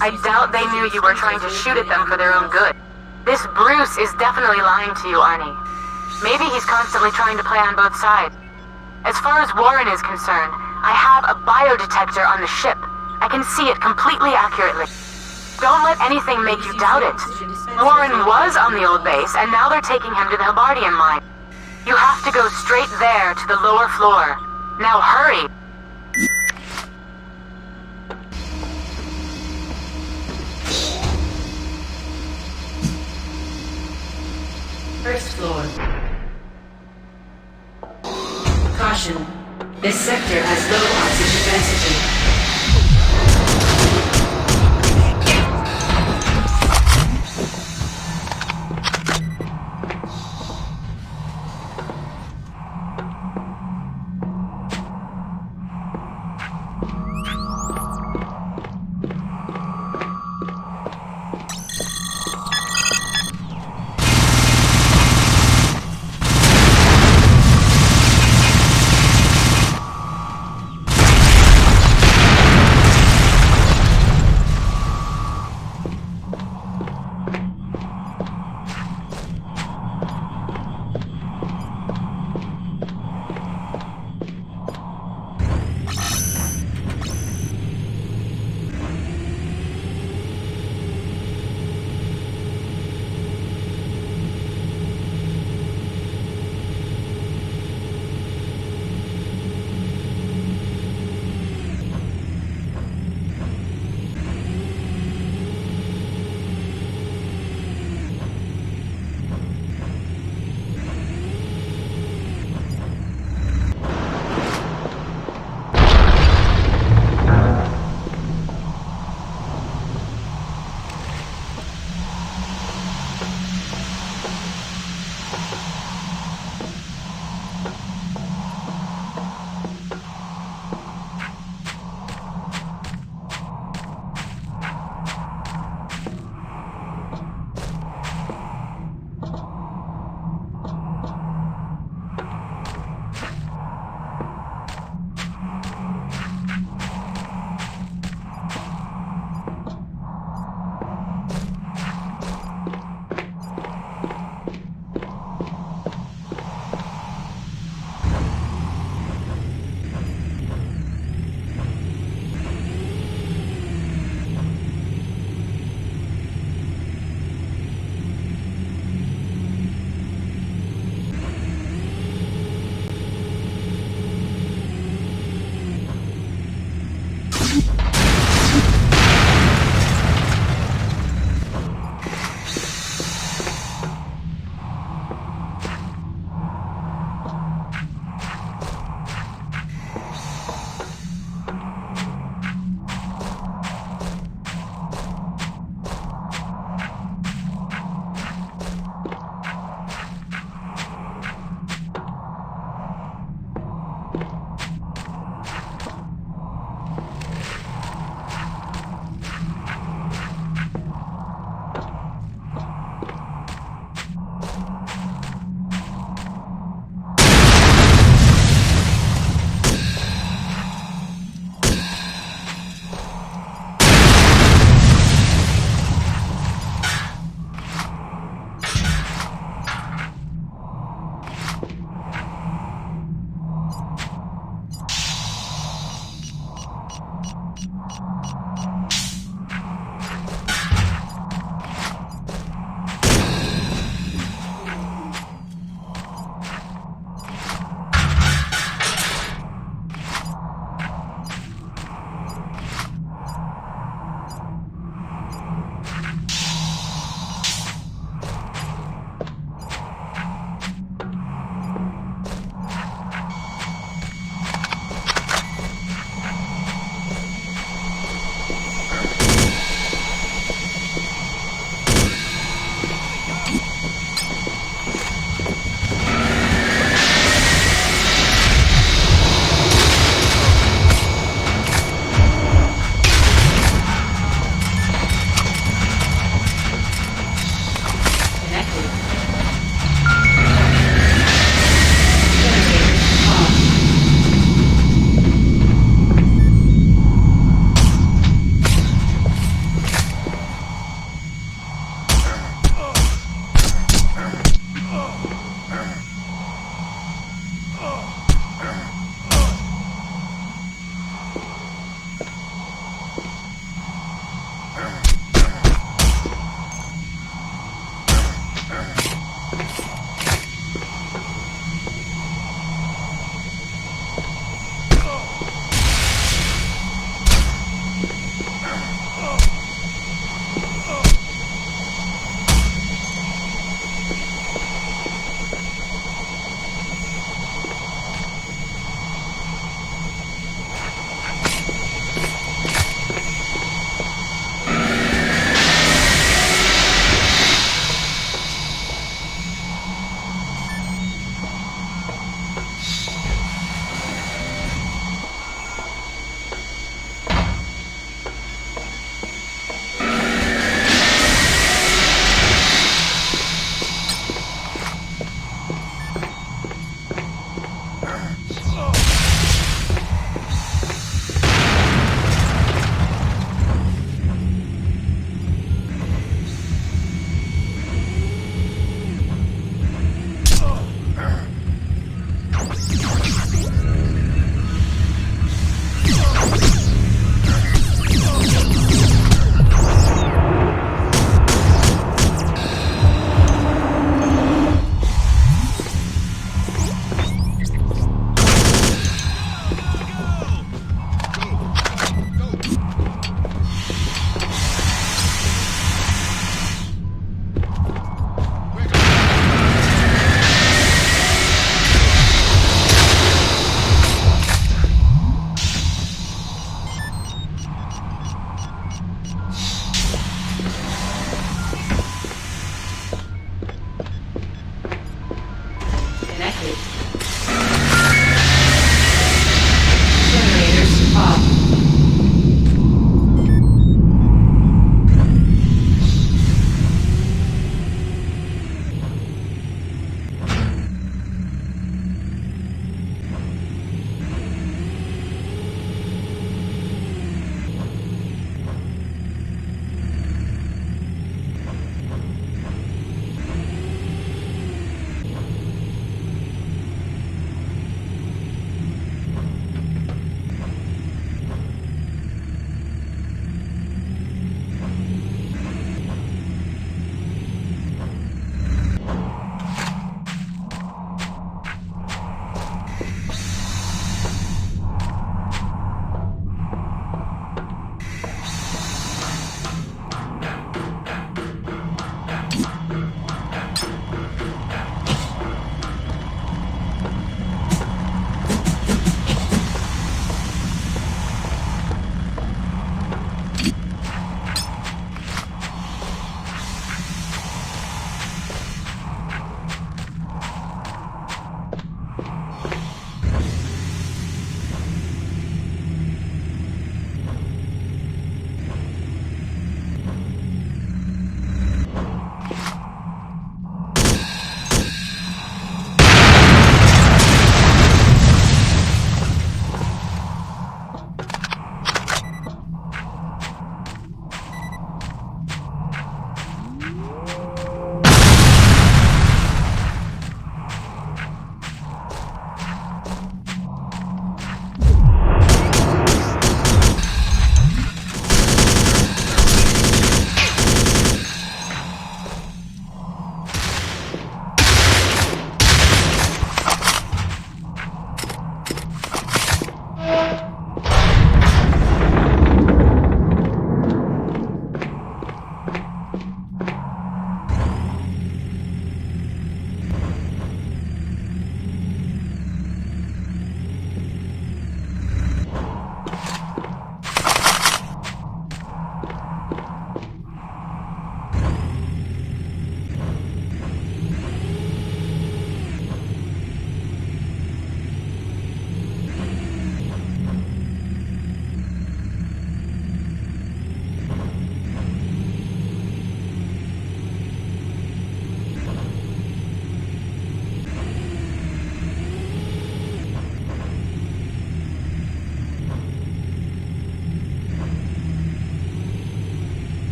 I doubt they knew you were trying to shoot at them for their own good. This Bruce is definitely lying to you, Arnie. Maybe he's constantly trying to play on both sides. As far as Warren is concerned, I have a biodetector on the ship. I can see it completely accurately. Don't let anything make you doubt it. Warren was on the old base, and now they're taking him to the Habardium mine. You have to go straight there to the lower floor. Now hurry! First floor. Caution. This sector has low oxygen density.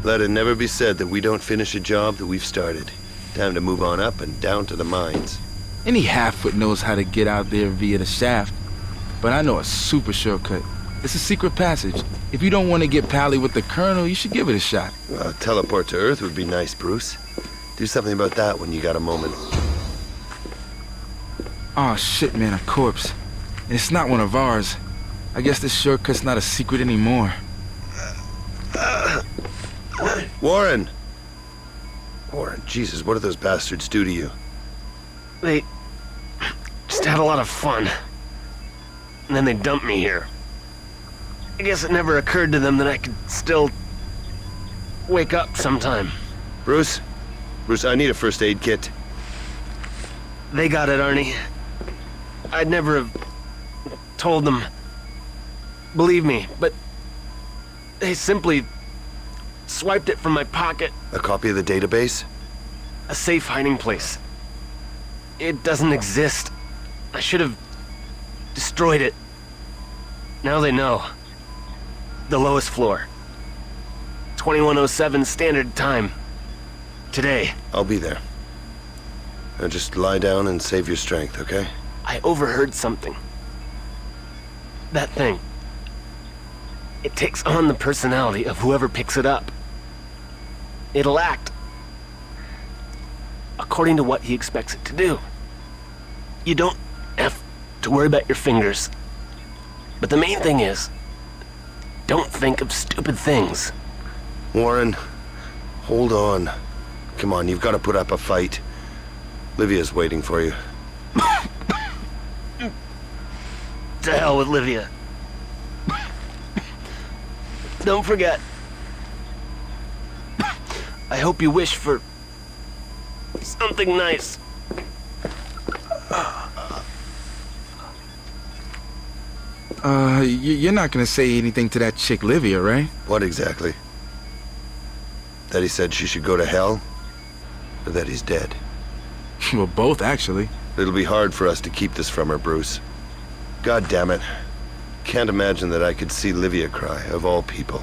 Let it never be said that we don't finish a job that we've started. Time to move on up and down to the mines. Any half-foot knows how to get out there via the shaft. But I know a super shortcut. It's a secret passage. If you don't want to get pally with the Colonel, you should give it a shot. Well, teleport to Earth would be nice, Bruce. Do something about that when you got a moment. Oh shit, man, a corpse. And it's not one of ours. I guess this shortcut's not a secret anymore. Warren! Warren, Jesus, what did those bastards do to you? They just had a lot of fun. And then they dumped me here. I guess it never occurred to them that I could still wake up sometime. Bruce? Bruce, I need a first aid kit. They got it, Arnie. I'd never have told them. Believe me, but they simply swiped it from my pocket. A copy of the database? A safe hiding place. It doesn't exist. I should have destroyed it. Now they know. The lowest floor. 2107 standard time. Today. I'll be there. Now just lie down and save your strength, okay? I overheard something. That thing. It takes on the personality of whoever picks it up. It'll act according to what he expects it to do. You don't have to worry about your fingers. But the main thing is, don't think of stupid things. Warren, hold on. Come on, you've got to put up a fight. Livia's waiting for you. To hell with Livia. Don't forget. I hope you wish for something nice. You're not gonna say anything to that chick Livia, right? What exactly? That he said she should go to hell? Or that he's dead? Well, both, actually. It'll be hard for us to keep this from her, Bruce. God damn it. Can't imagine that I could see Livia cry, of all people.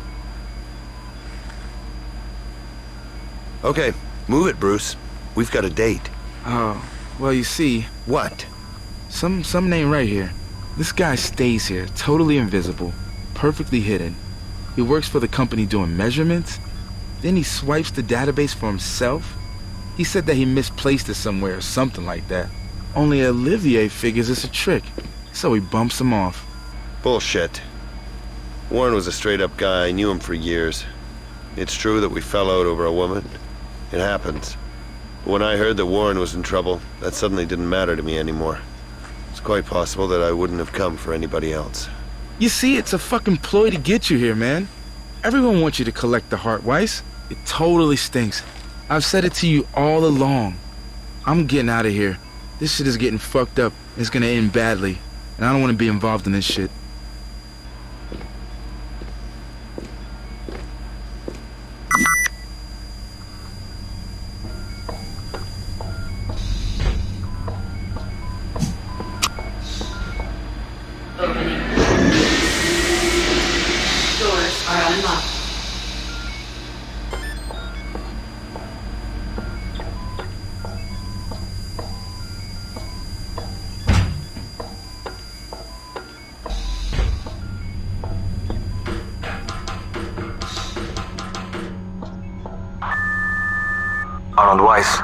Okay, move it, Bruce. We've got a date. Oh, well, you see... What? Some name right here. This guy stays here, totally invisible, perfectly hidden. He works for the company doing measurements. Then he swipes the database for himself. He said that he misplaced it somewhere or something like that. Only Olivier figures it's a trick, so he bumps him off. Bullshit. Warren was a straight-up guy. I knew him for years. It's true that we fell out over a woman. It happens. But when I heard that Warren was in trouble, that suddenly didn't matter to me anymore. It's quite possible that I wouldn't have come for anybody else. You see, it's a fucking ploy to get you here, man. Everyone wants you to collect the heart, Weiss. It totally stinks. I've said it to you all along. I'm getting out of here. This shit is getting fucked up. It's gonna end badly. And I don't want to be involved in this shit. Opening. Doors are unlocked. Arnold Weiss.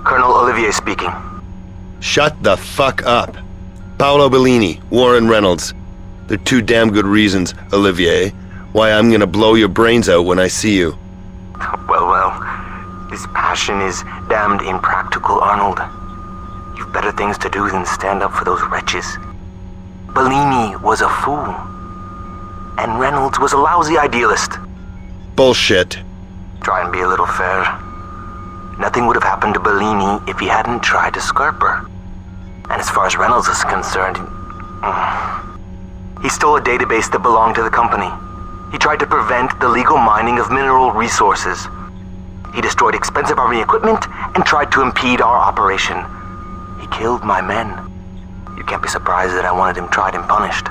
Colonel Olivier speaking. Shut the fuck up. Paolo Bellini, Warren Reynolds. They're two damn good reasons, Olivier, why I'm gonna blow your brains out when I see you. Well, this passion is damned impractical, Arnold. You've better things to do than stand up for those wretches. Bellini was a fool. And Reynolds was a lousy idealist. Bullshit. Try and be a little fair. Nothing would have happened to Bellini if he hadn't tried to scarp her. And as far as Reynolds is concerned, he stole a database that belonged to the company. He tried to prevent the legal mining of mineral resources. He destroyed expensive army equipment and tried to impede our operation. He killed my men. You can't be surprised that I wanted him tried and punished.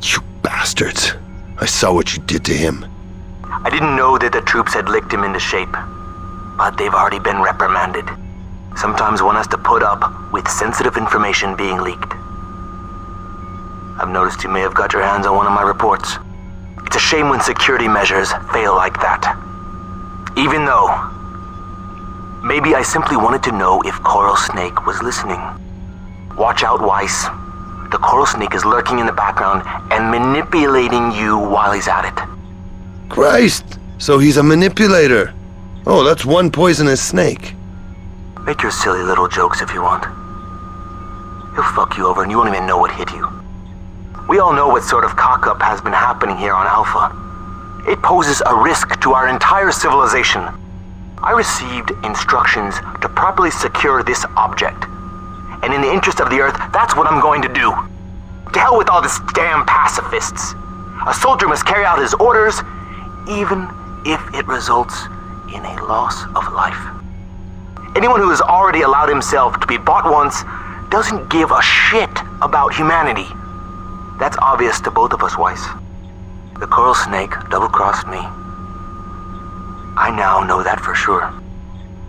You bastards. I saw what you did to him. I didn't know that the troops had licked him into shape, but they've already been reprimanded. Sometimes one has to put up with sensitive information being leaked. I've noticed you may have got your hands on one of my reports. It's a shame when security measures fail like that. Even though, maybe I simply wanted to know if Coral Snake was listening. Watch out, Weiss. The Coral Snake is lurking in the background and manipulating you while he's at it. Christ! So he's a manipulator. Oh, that's one poisonous snake. Make your silly little jokes if you want. He'll fuck you over and you won't even know what hit you. We all know what sort of cock-up has been happening here on Alpha. It poses a risk to our entire civilization. I received instructions to properly secure this object. And in the interest of the Earth, that's what I'm going to do. To hell with all this damn pacifists. A soldier must carry out his orders, even if it results in a loss of life. Anyone who has already allowed himself to be bought once doesn't give a shit about humanity. That's obvious to both of us, Weiss. The Coral Snake double-crossed me. I now know that for sure.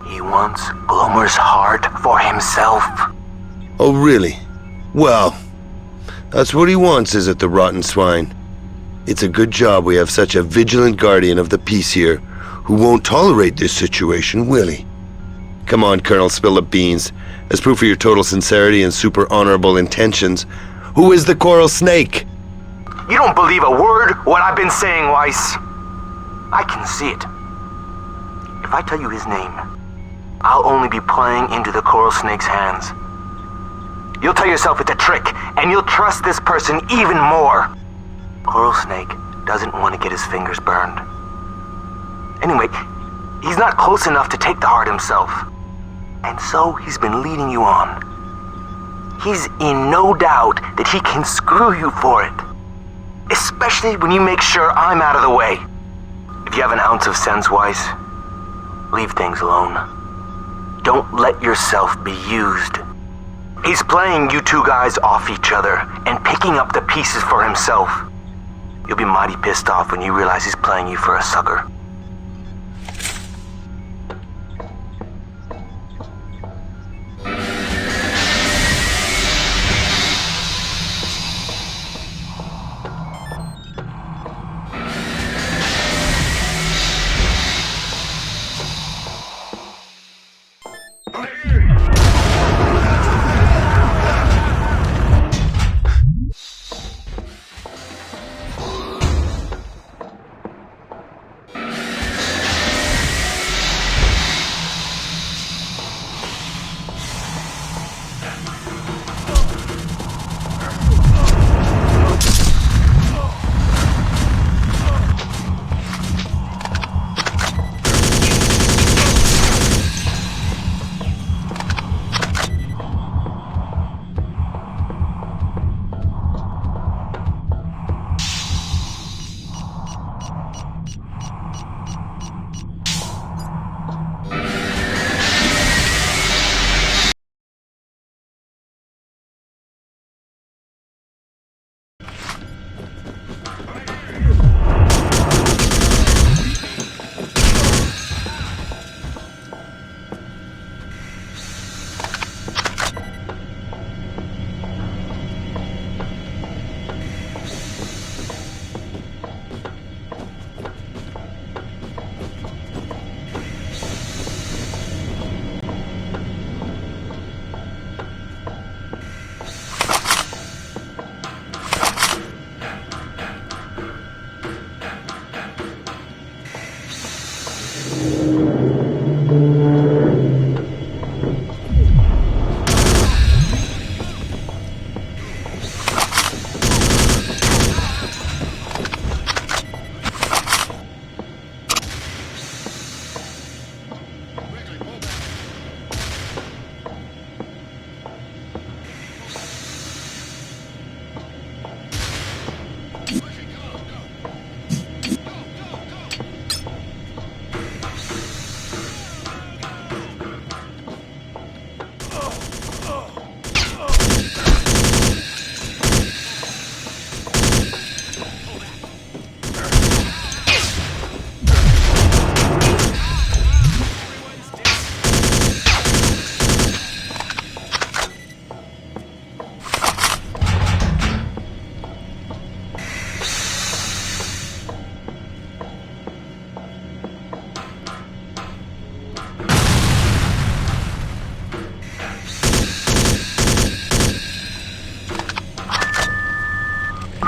He wants Glomer's heart for himself. Oh, really? Well, that's what he wants, is it, the rotten swine? It's a good job we have such a vigilant guardian of the peace here, who won't tolerate this situation, will he? Come on, Colonel, spill the beans. As proof of your total sincerity and super honorable intentions, who is the Coral Snake? You don't believe a word what I've been saying, Weiss. I can see it. If I tell you his name, I'll only be playing into the Coral Snake's hands. You'll tell yourself it's a trick, and you'll trust this person even more. Coral Snake doesn't want to get his fingers burned. Anyway, he's not close enough to take the heart himself. And so he's been leading you on. He's in no doubt that he can screw you for it. Especially when you make sure I'm out of the way. If you have an ounce of sense, Weiss, leave things alone. Don't let yourself be used. He's playing you two guys off each other and picking up the pieces for himself. You'll be mighty pissed off when you realize he's playing you for a sucker.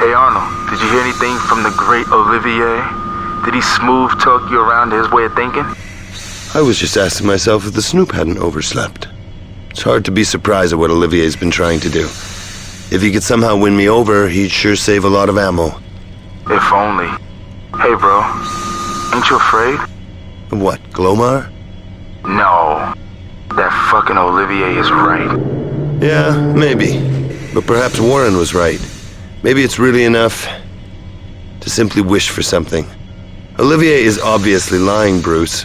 Hey Arnold, did you hear anything from the great Olivier? Did he smooth talk you around to his way of thinking? I was just asking myself if the Snoop hadn't overslept. It's hard to be surprised at what Olivier's been trying to do. If he could somehow win me over, he'd sure save a lot of ammo. If only. Hey bro, ain't you afraid? Of what, Glomar? No. That fucking Olivier is right. Yeah, maybe. But perhaps Warren was right. Maybe it's really enough to simply wish for something. Olivier is obviously lying, Bruce.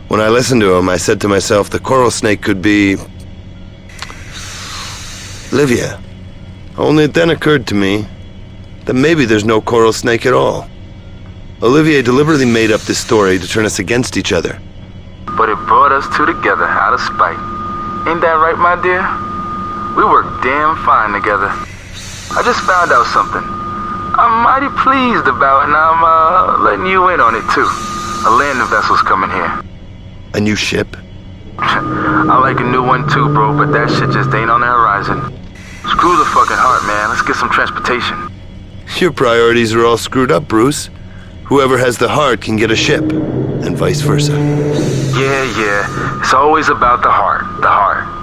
When I listened to him, I said to myself the coral snake could be... Olivia. Only it then occurred to me that maybe there's no coral snake at all. Olivier deliberately made up this story to turn us against each other. But it brought us two together out of spite. Ain't that right, my dear? We work damn fine together. I just found out something I'm mighty pleased about, and I'm letting you in on it too. A landing vessel's coming here. A new ship? I like a new one too, bro, but that shit just ain't on the horizon. Screw the fucking heart, man. Let's get some transportation. Your priorities are all screwed up, Bruce. Whoever has the heart can get a ship, and vice versa. Yeah. It's always about the heart. The heart.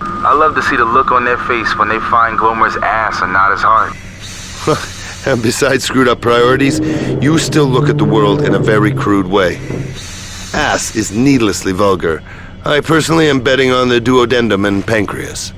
I love to see the look on their face when they find Glomer's ass and not his heart. And besides screwed up priorities, you still look at the world in a very crude way. Ass is needlessly vulgar. I personally am betting on the duodenum and pancreas.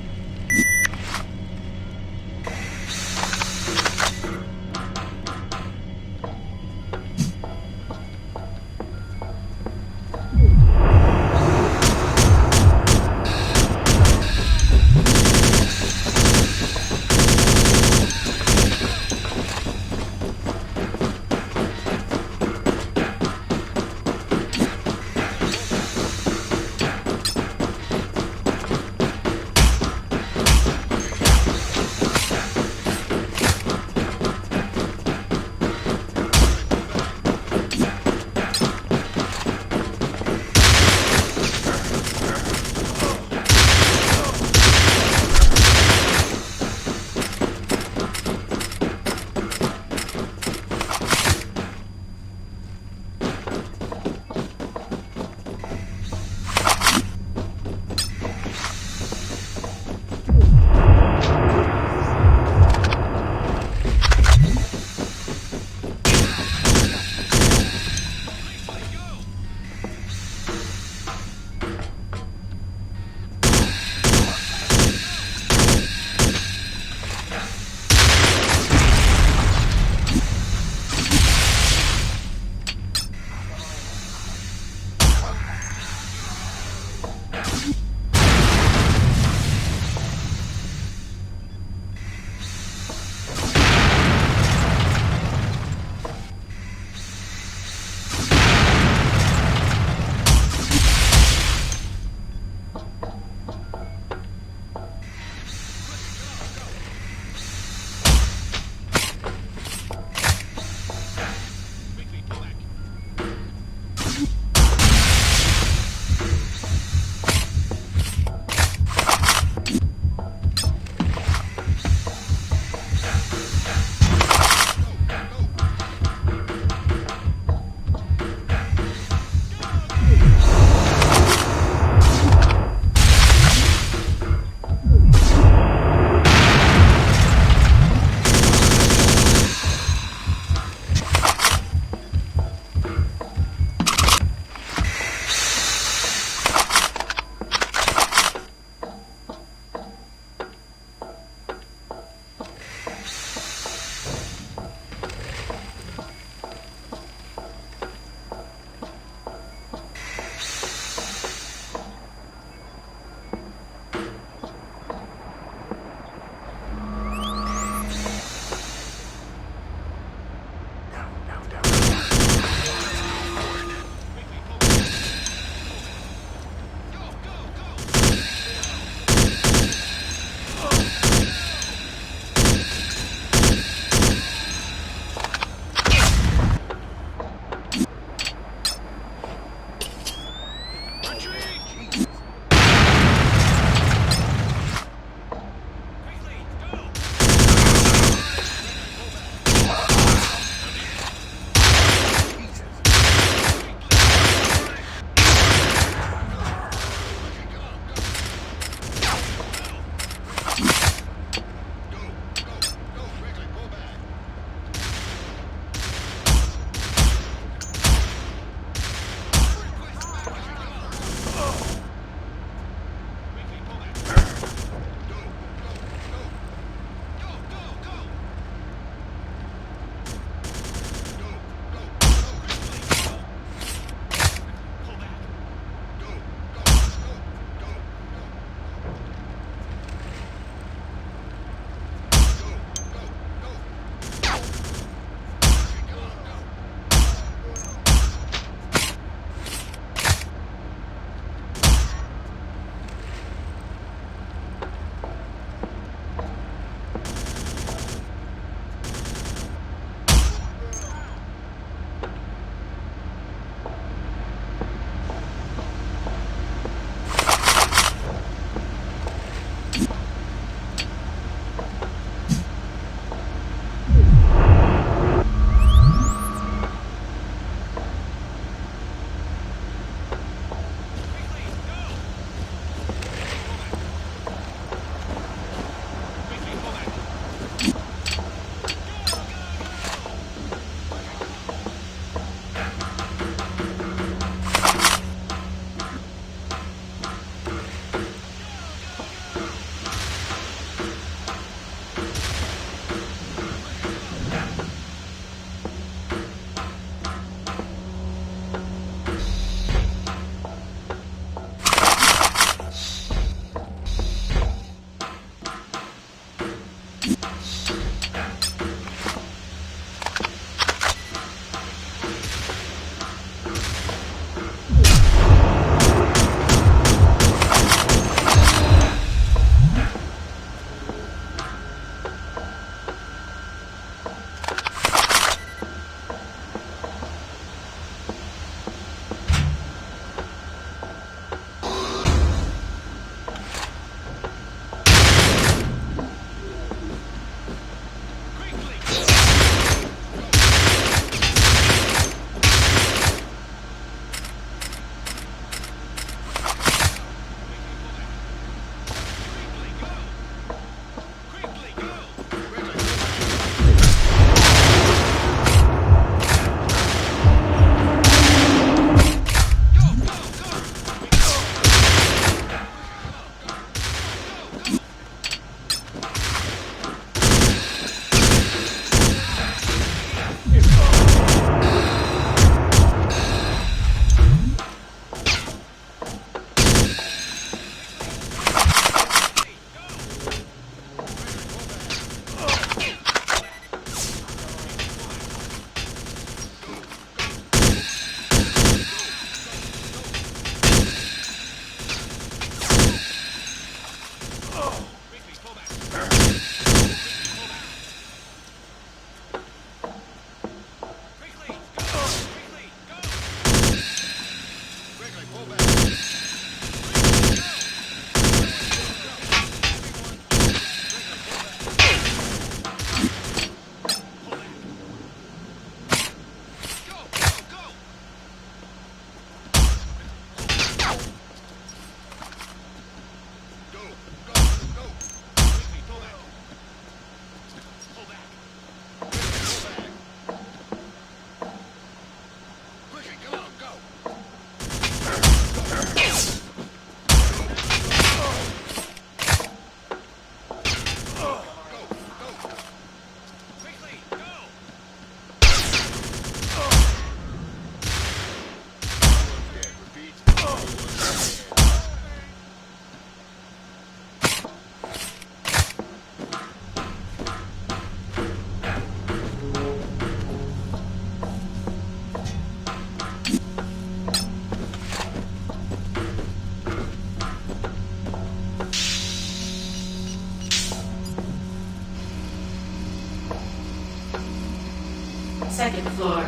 Second floor.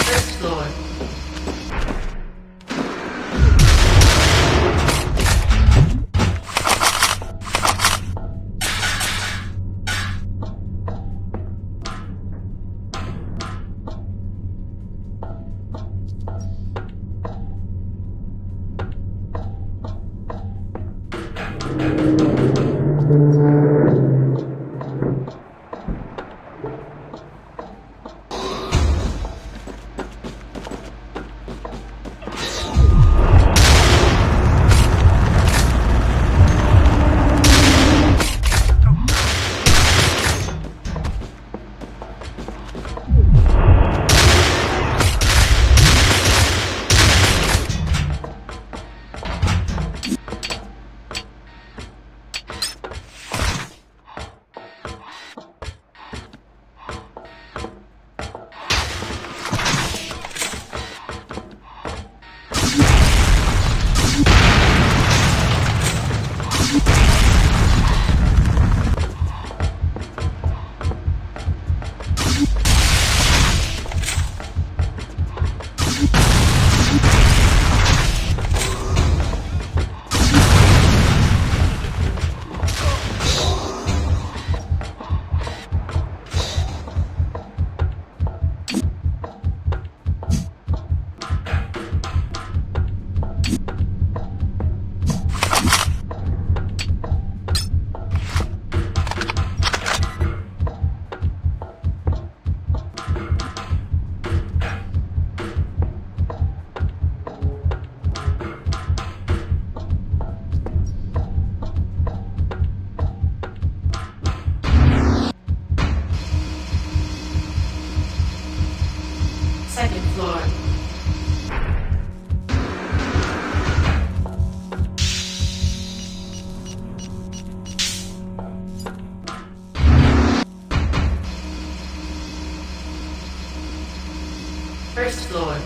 First floor. Second floor. First floor.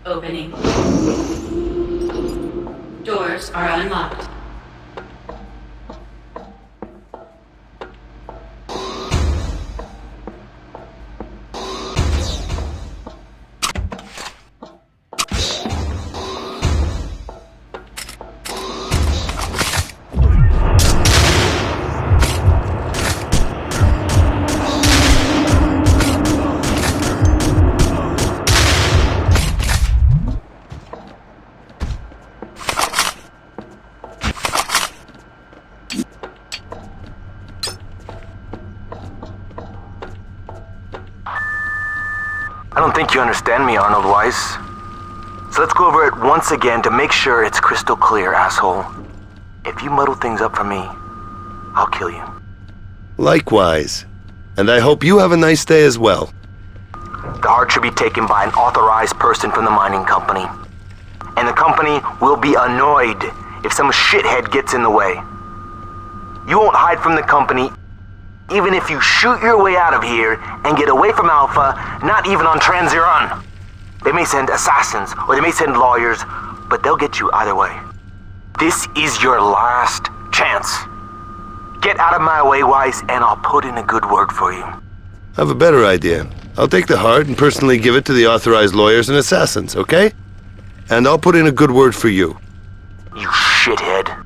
Opening. Doors are unlocked. I don't think you understand me, Arnold Weiss. So let's go over it once again to make sure it's crystal clear, asshole. If you muddle things up for me, I'll kill you. Likewise. And I hope you have a nice day as well. The heart should be taken by an authorized person from the mining company. And the company will be annoyed if some shithead gets in the way. You won't hide from the company Even if you shoot your way out of here and get away from Alpha, not even on Transiron. They may send assassins, or they may send lawyers, but they'll get you either way. This is your last chance. Get out of my way, Weiss, and I'll put in a good word for you. I have a better idea. I'll take the heart and personally give it to the authorized lawyers and assassins, okay? And I'll put in a good word for you. You shithead.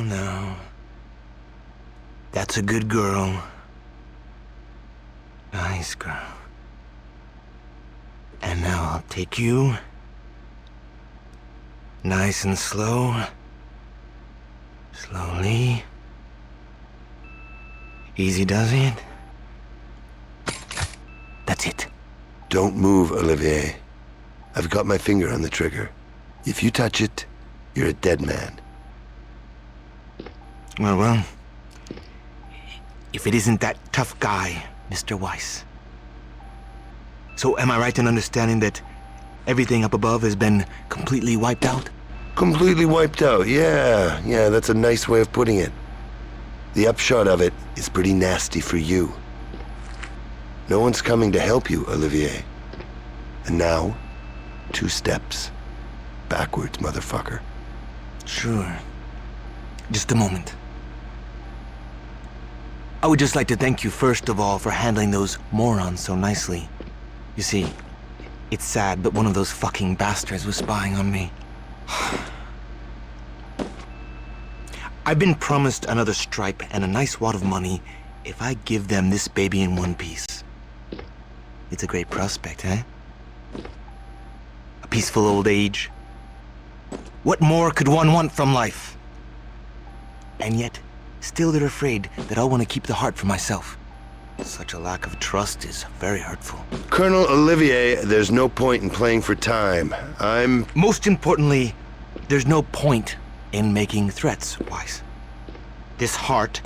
No. That's a good girl. Nice girl. And now I'll take you. Nice and slow. Slowly. Easy does it. That's it. Don't move, Olivier. I've got my finger on the trigger. If you touch it, you're a dead man. Well. If it isn't that tough guy, Mr. Weiss. So am I right in understanding that everything up above has been completely wiped out? Completely wiped out, yeah. Yeah, that's a nice way of putting it. The upshot of it is pretty nasty for you. No one's coming to help you, Olivier. And now, 2 steps backwards, motherfucker. Sure. Just a moment. I would just like to thank you first of all for handling those morons so nicely. You see, it's sad, but one of those fucking bastards was spying on me. I've been promised another stripe and a nice wad of money if I give them this baby in one piece. It's a great prospect, eh? A peaceful old age. What more could one want from life? And yet, still they're afraid that I'll want to keep the heart for myself. Such a lack of trust is very hurtful. Colonel Olivier, there's no point in playing for time. Most importantly, there's no point in making threats, Weiss. This heart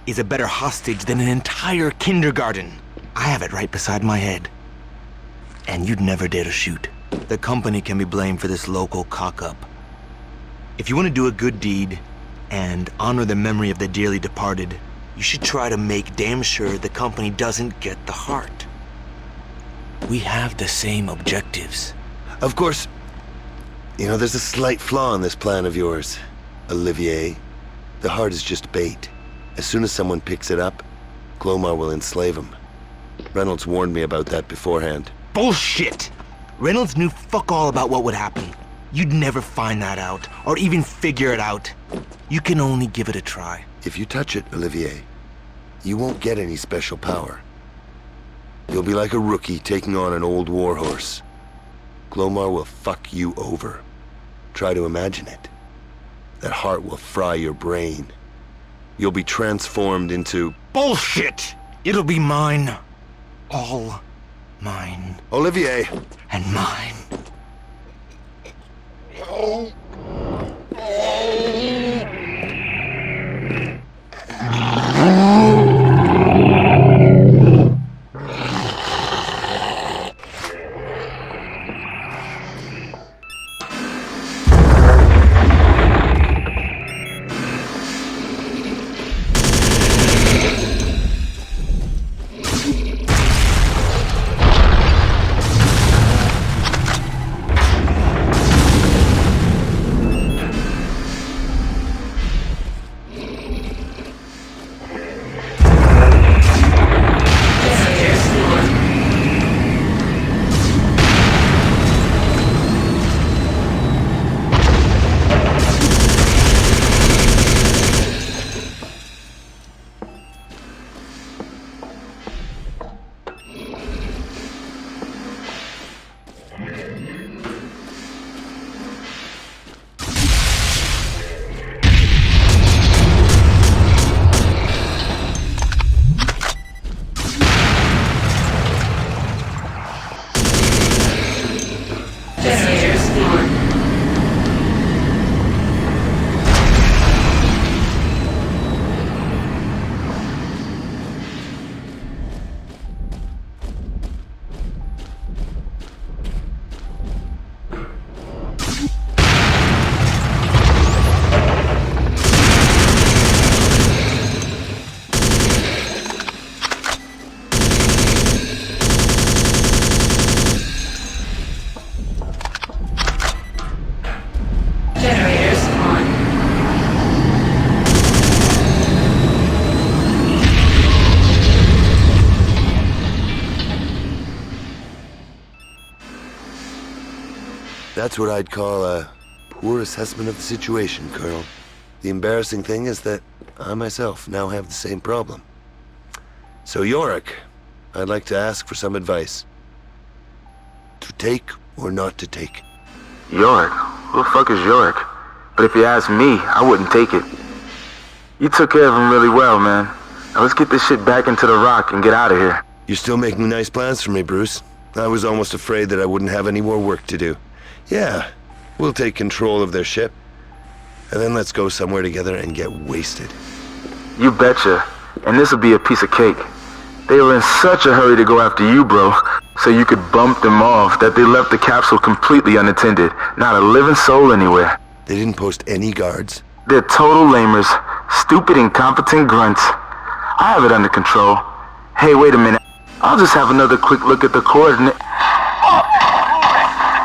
is a better hostage than an entire kindergarten. I have it right beside my head. And you'd never dare to shoot. The company can be blamed for this local cock-up. If you want to do a good deed and honor the memory of the dearly departed, you should try to make damn sure the company doesn't get the heart. We have the same objectives. Of course, you know, there's a slight flaw in this plan of yours, Olivier. The heart is just bait. As soon as someone picks it up, Glomar will enslave him. Reynolds warned me about that beforehand. Bullshit! Reynolds knew fuck all about what would happen. You'd never find that out, or even figure it out. You can only give it a try. If you touch it, Olivier, you won't get any special power. You'll be like a rookie taking on an old warhorse. Glomar will fuck you over. Try to imagine it. That heart will fry your brain. You'll be transformed into... Bullshit! It'll be mine. All mine. Olivier! And mine. That's what I'd call a poor assessment of the situation, Colonel. The embarrassing thing is that I myself now have the same problem. So Yorick, I'd like to ask for some advice. To take or not to take? Yorick? Who the fuck is Yorick? But if you ask me, I wouldn't take it. You took care of him really well, man. Now let's get this shit back into the rock and get out of here. You're still making nice plans for me, Bruce. I was almost afraid that I wouldn't have any more work to do. Yeah, we'll take control of their ship. And then let's go somewhere together and get wasted. You betcha. And this'll be a piece of cake. They were in such a hurry to go after you, bro, so you could bump them off, that they left the capsule completely unattended. Not a living soul anywhere. They didn't post any guards? They're total lamers. Stupid, incompetent grunts. I have it under control. Hey, wait a minute. I'll just have another quick look at the coordinate. Oh,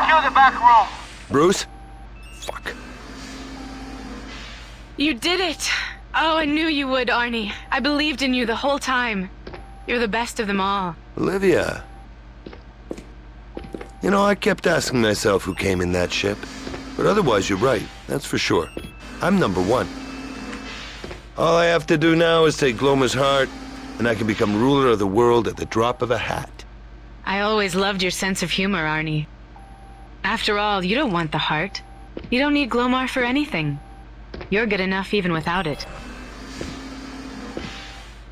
secure the back room. Bruce? Fuck. You did it! Oh, I knew you would, Arnie. I believed in you the whole time. You're the best of them all. Olivia. You know, I kept asking myself who came in that ship. But otherwise, you're right. That's for sure. I'm number one. All I have to do now is take Gloma's heart, and I can become ruler of the world at the drop of a hat. I always loved your sense of humor, Arnie. After all, you don't want the heart. You don't need Glomar for anything. You're good enough even without it.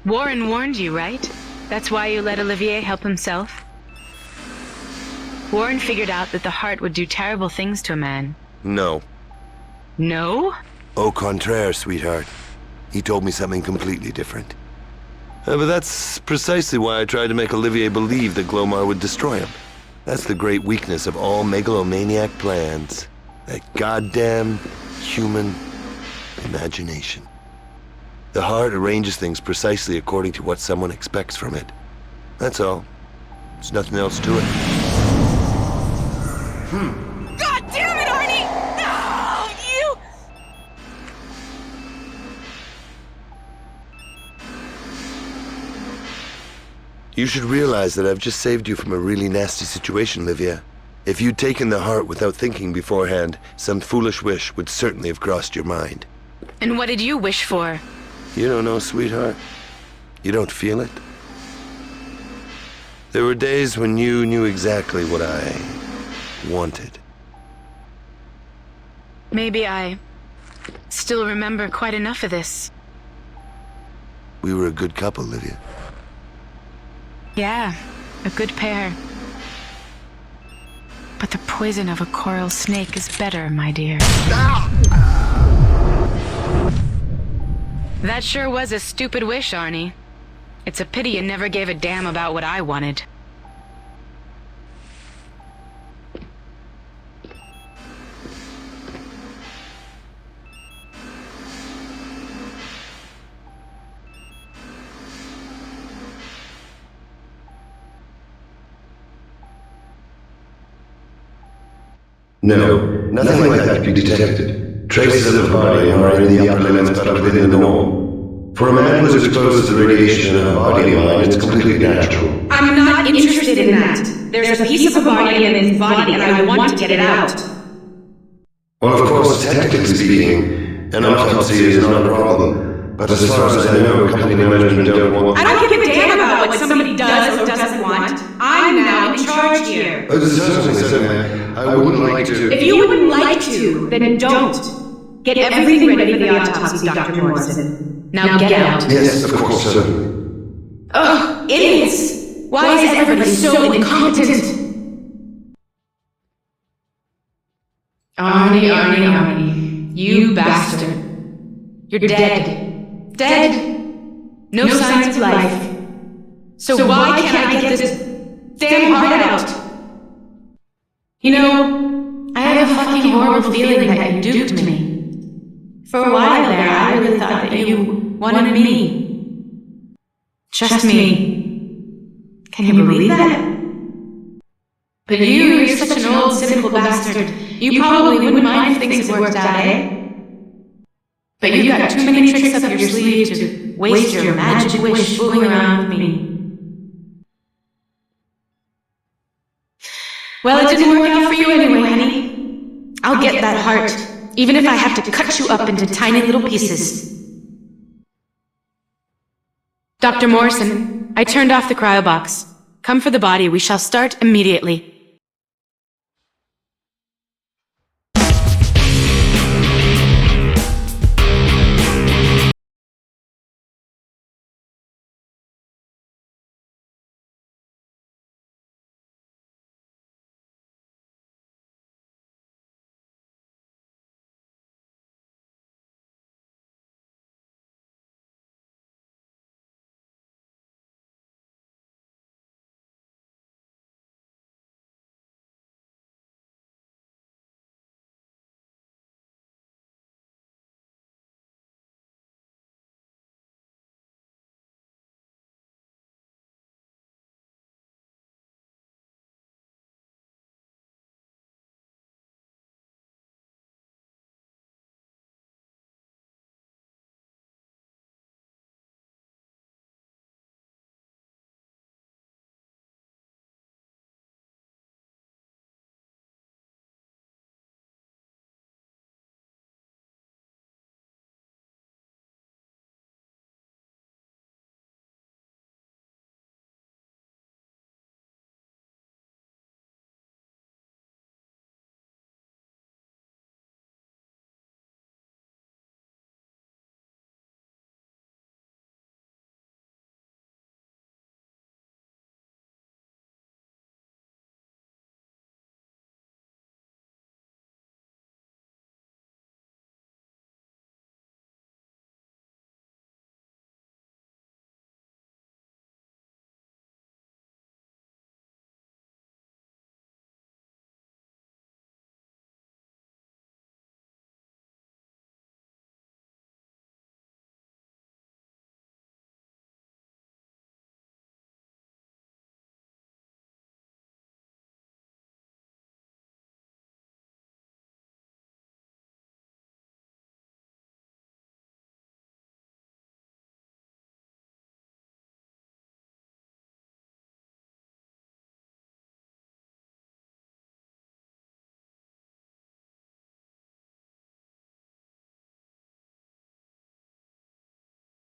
Warren warned you, right? That's why you let Olivier help himself? Warren figured out that the heart would do terrible things to a man. No. No? Au contraire, sweetheart. He told me something completely different. But that's precisely why I tried to make Olivier believe that Glomar would destroy him. That's the great weakness of all megalomaniac plans. That goddamn human imagination. The heart arranges things precisely according to what someone expects from it. That's all. There's nothing else to it. God damn it, Arnie! No, you... You should realize that I've just saved you from a really nasty situation, Livia. If you'd taken the heart without thinking beforehand, some foolish wish would certainly have crossed your mind. And what did you wish for? You don't know, sweetheart. You don't feel it. There were days when you knew exactly what I wanted. Maybe I still remember quite enough of this. We were a good couple, Livia. Yeah, a good pair. But the poison of a coral snake is better, my dear. That sure was a stupid wish, Arnie. It's a pity you never gave a damn about what I wanted. No, nothing like that could be detected. Traces of Habardium are in the upper limits but within the norm. For a man who is exposed to the radiation of Habardium, it's completely natural. I'm not interested in that. There's a piece of Habardium in his body and I want to get it out. Well, of course, technically speaking, an autopsy is not a problem. But as far as I know, company management don't want... I don't give a damn about what somebody does or doesn't want. I'm now in charge here. Certainly. I wouldn't like to... If you wouldn't like to, then don't. Get everything ready for the autopsy, Dr. Morrison. Now get out. Yes, of course, sir. Ugh, idiots! Why is everybody so incompetent? Arnie, you bastard. You're dead. Dead. No signs of life. So why can't I get this damn heart out? You know, I have a fucking horrible feeling that you duped me. For a while there, I really thought that you wanted me. Just me. Can you believe that? But you're such an old, cynical bastard. You probably wouldn't mind if things had worked out, eh? But you got too many tricks up your sleeve to waste your magic wish fooling around with me. Well, it didn't work out for you anyway, honey. I'll get that heart, even if I have to cut you up into tiny little pieces. Dr. Morrison, I turned off the cryobox. Come for the body. We shall start immediately.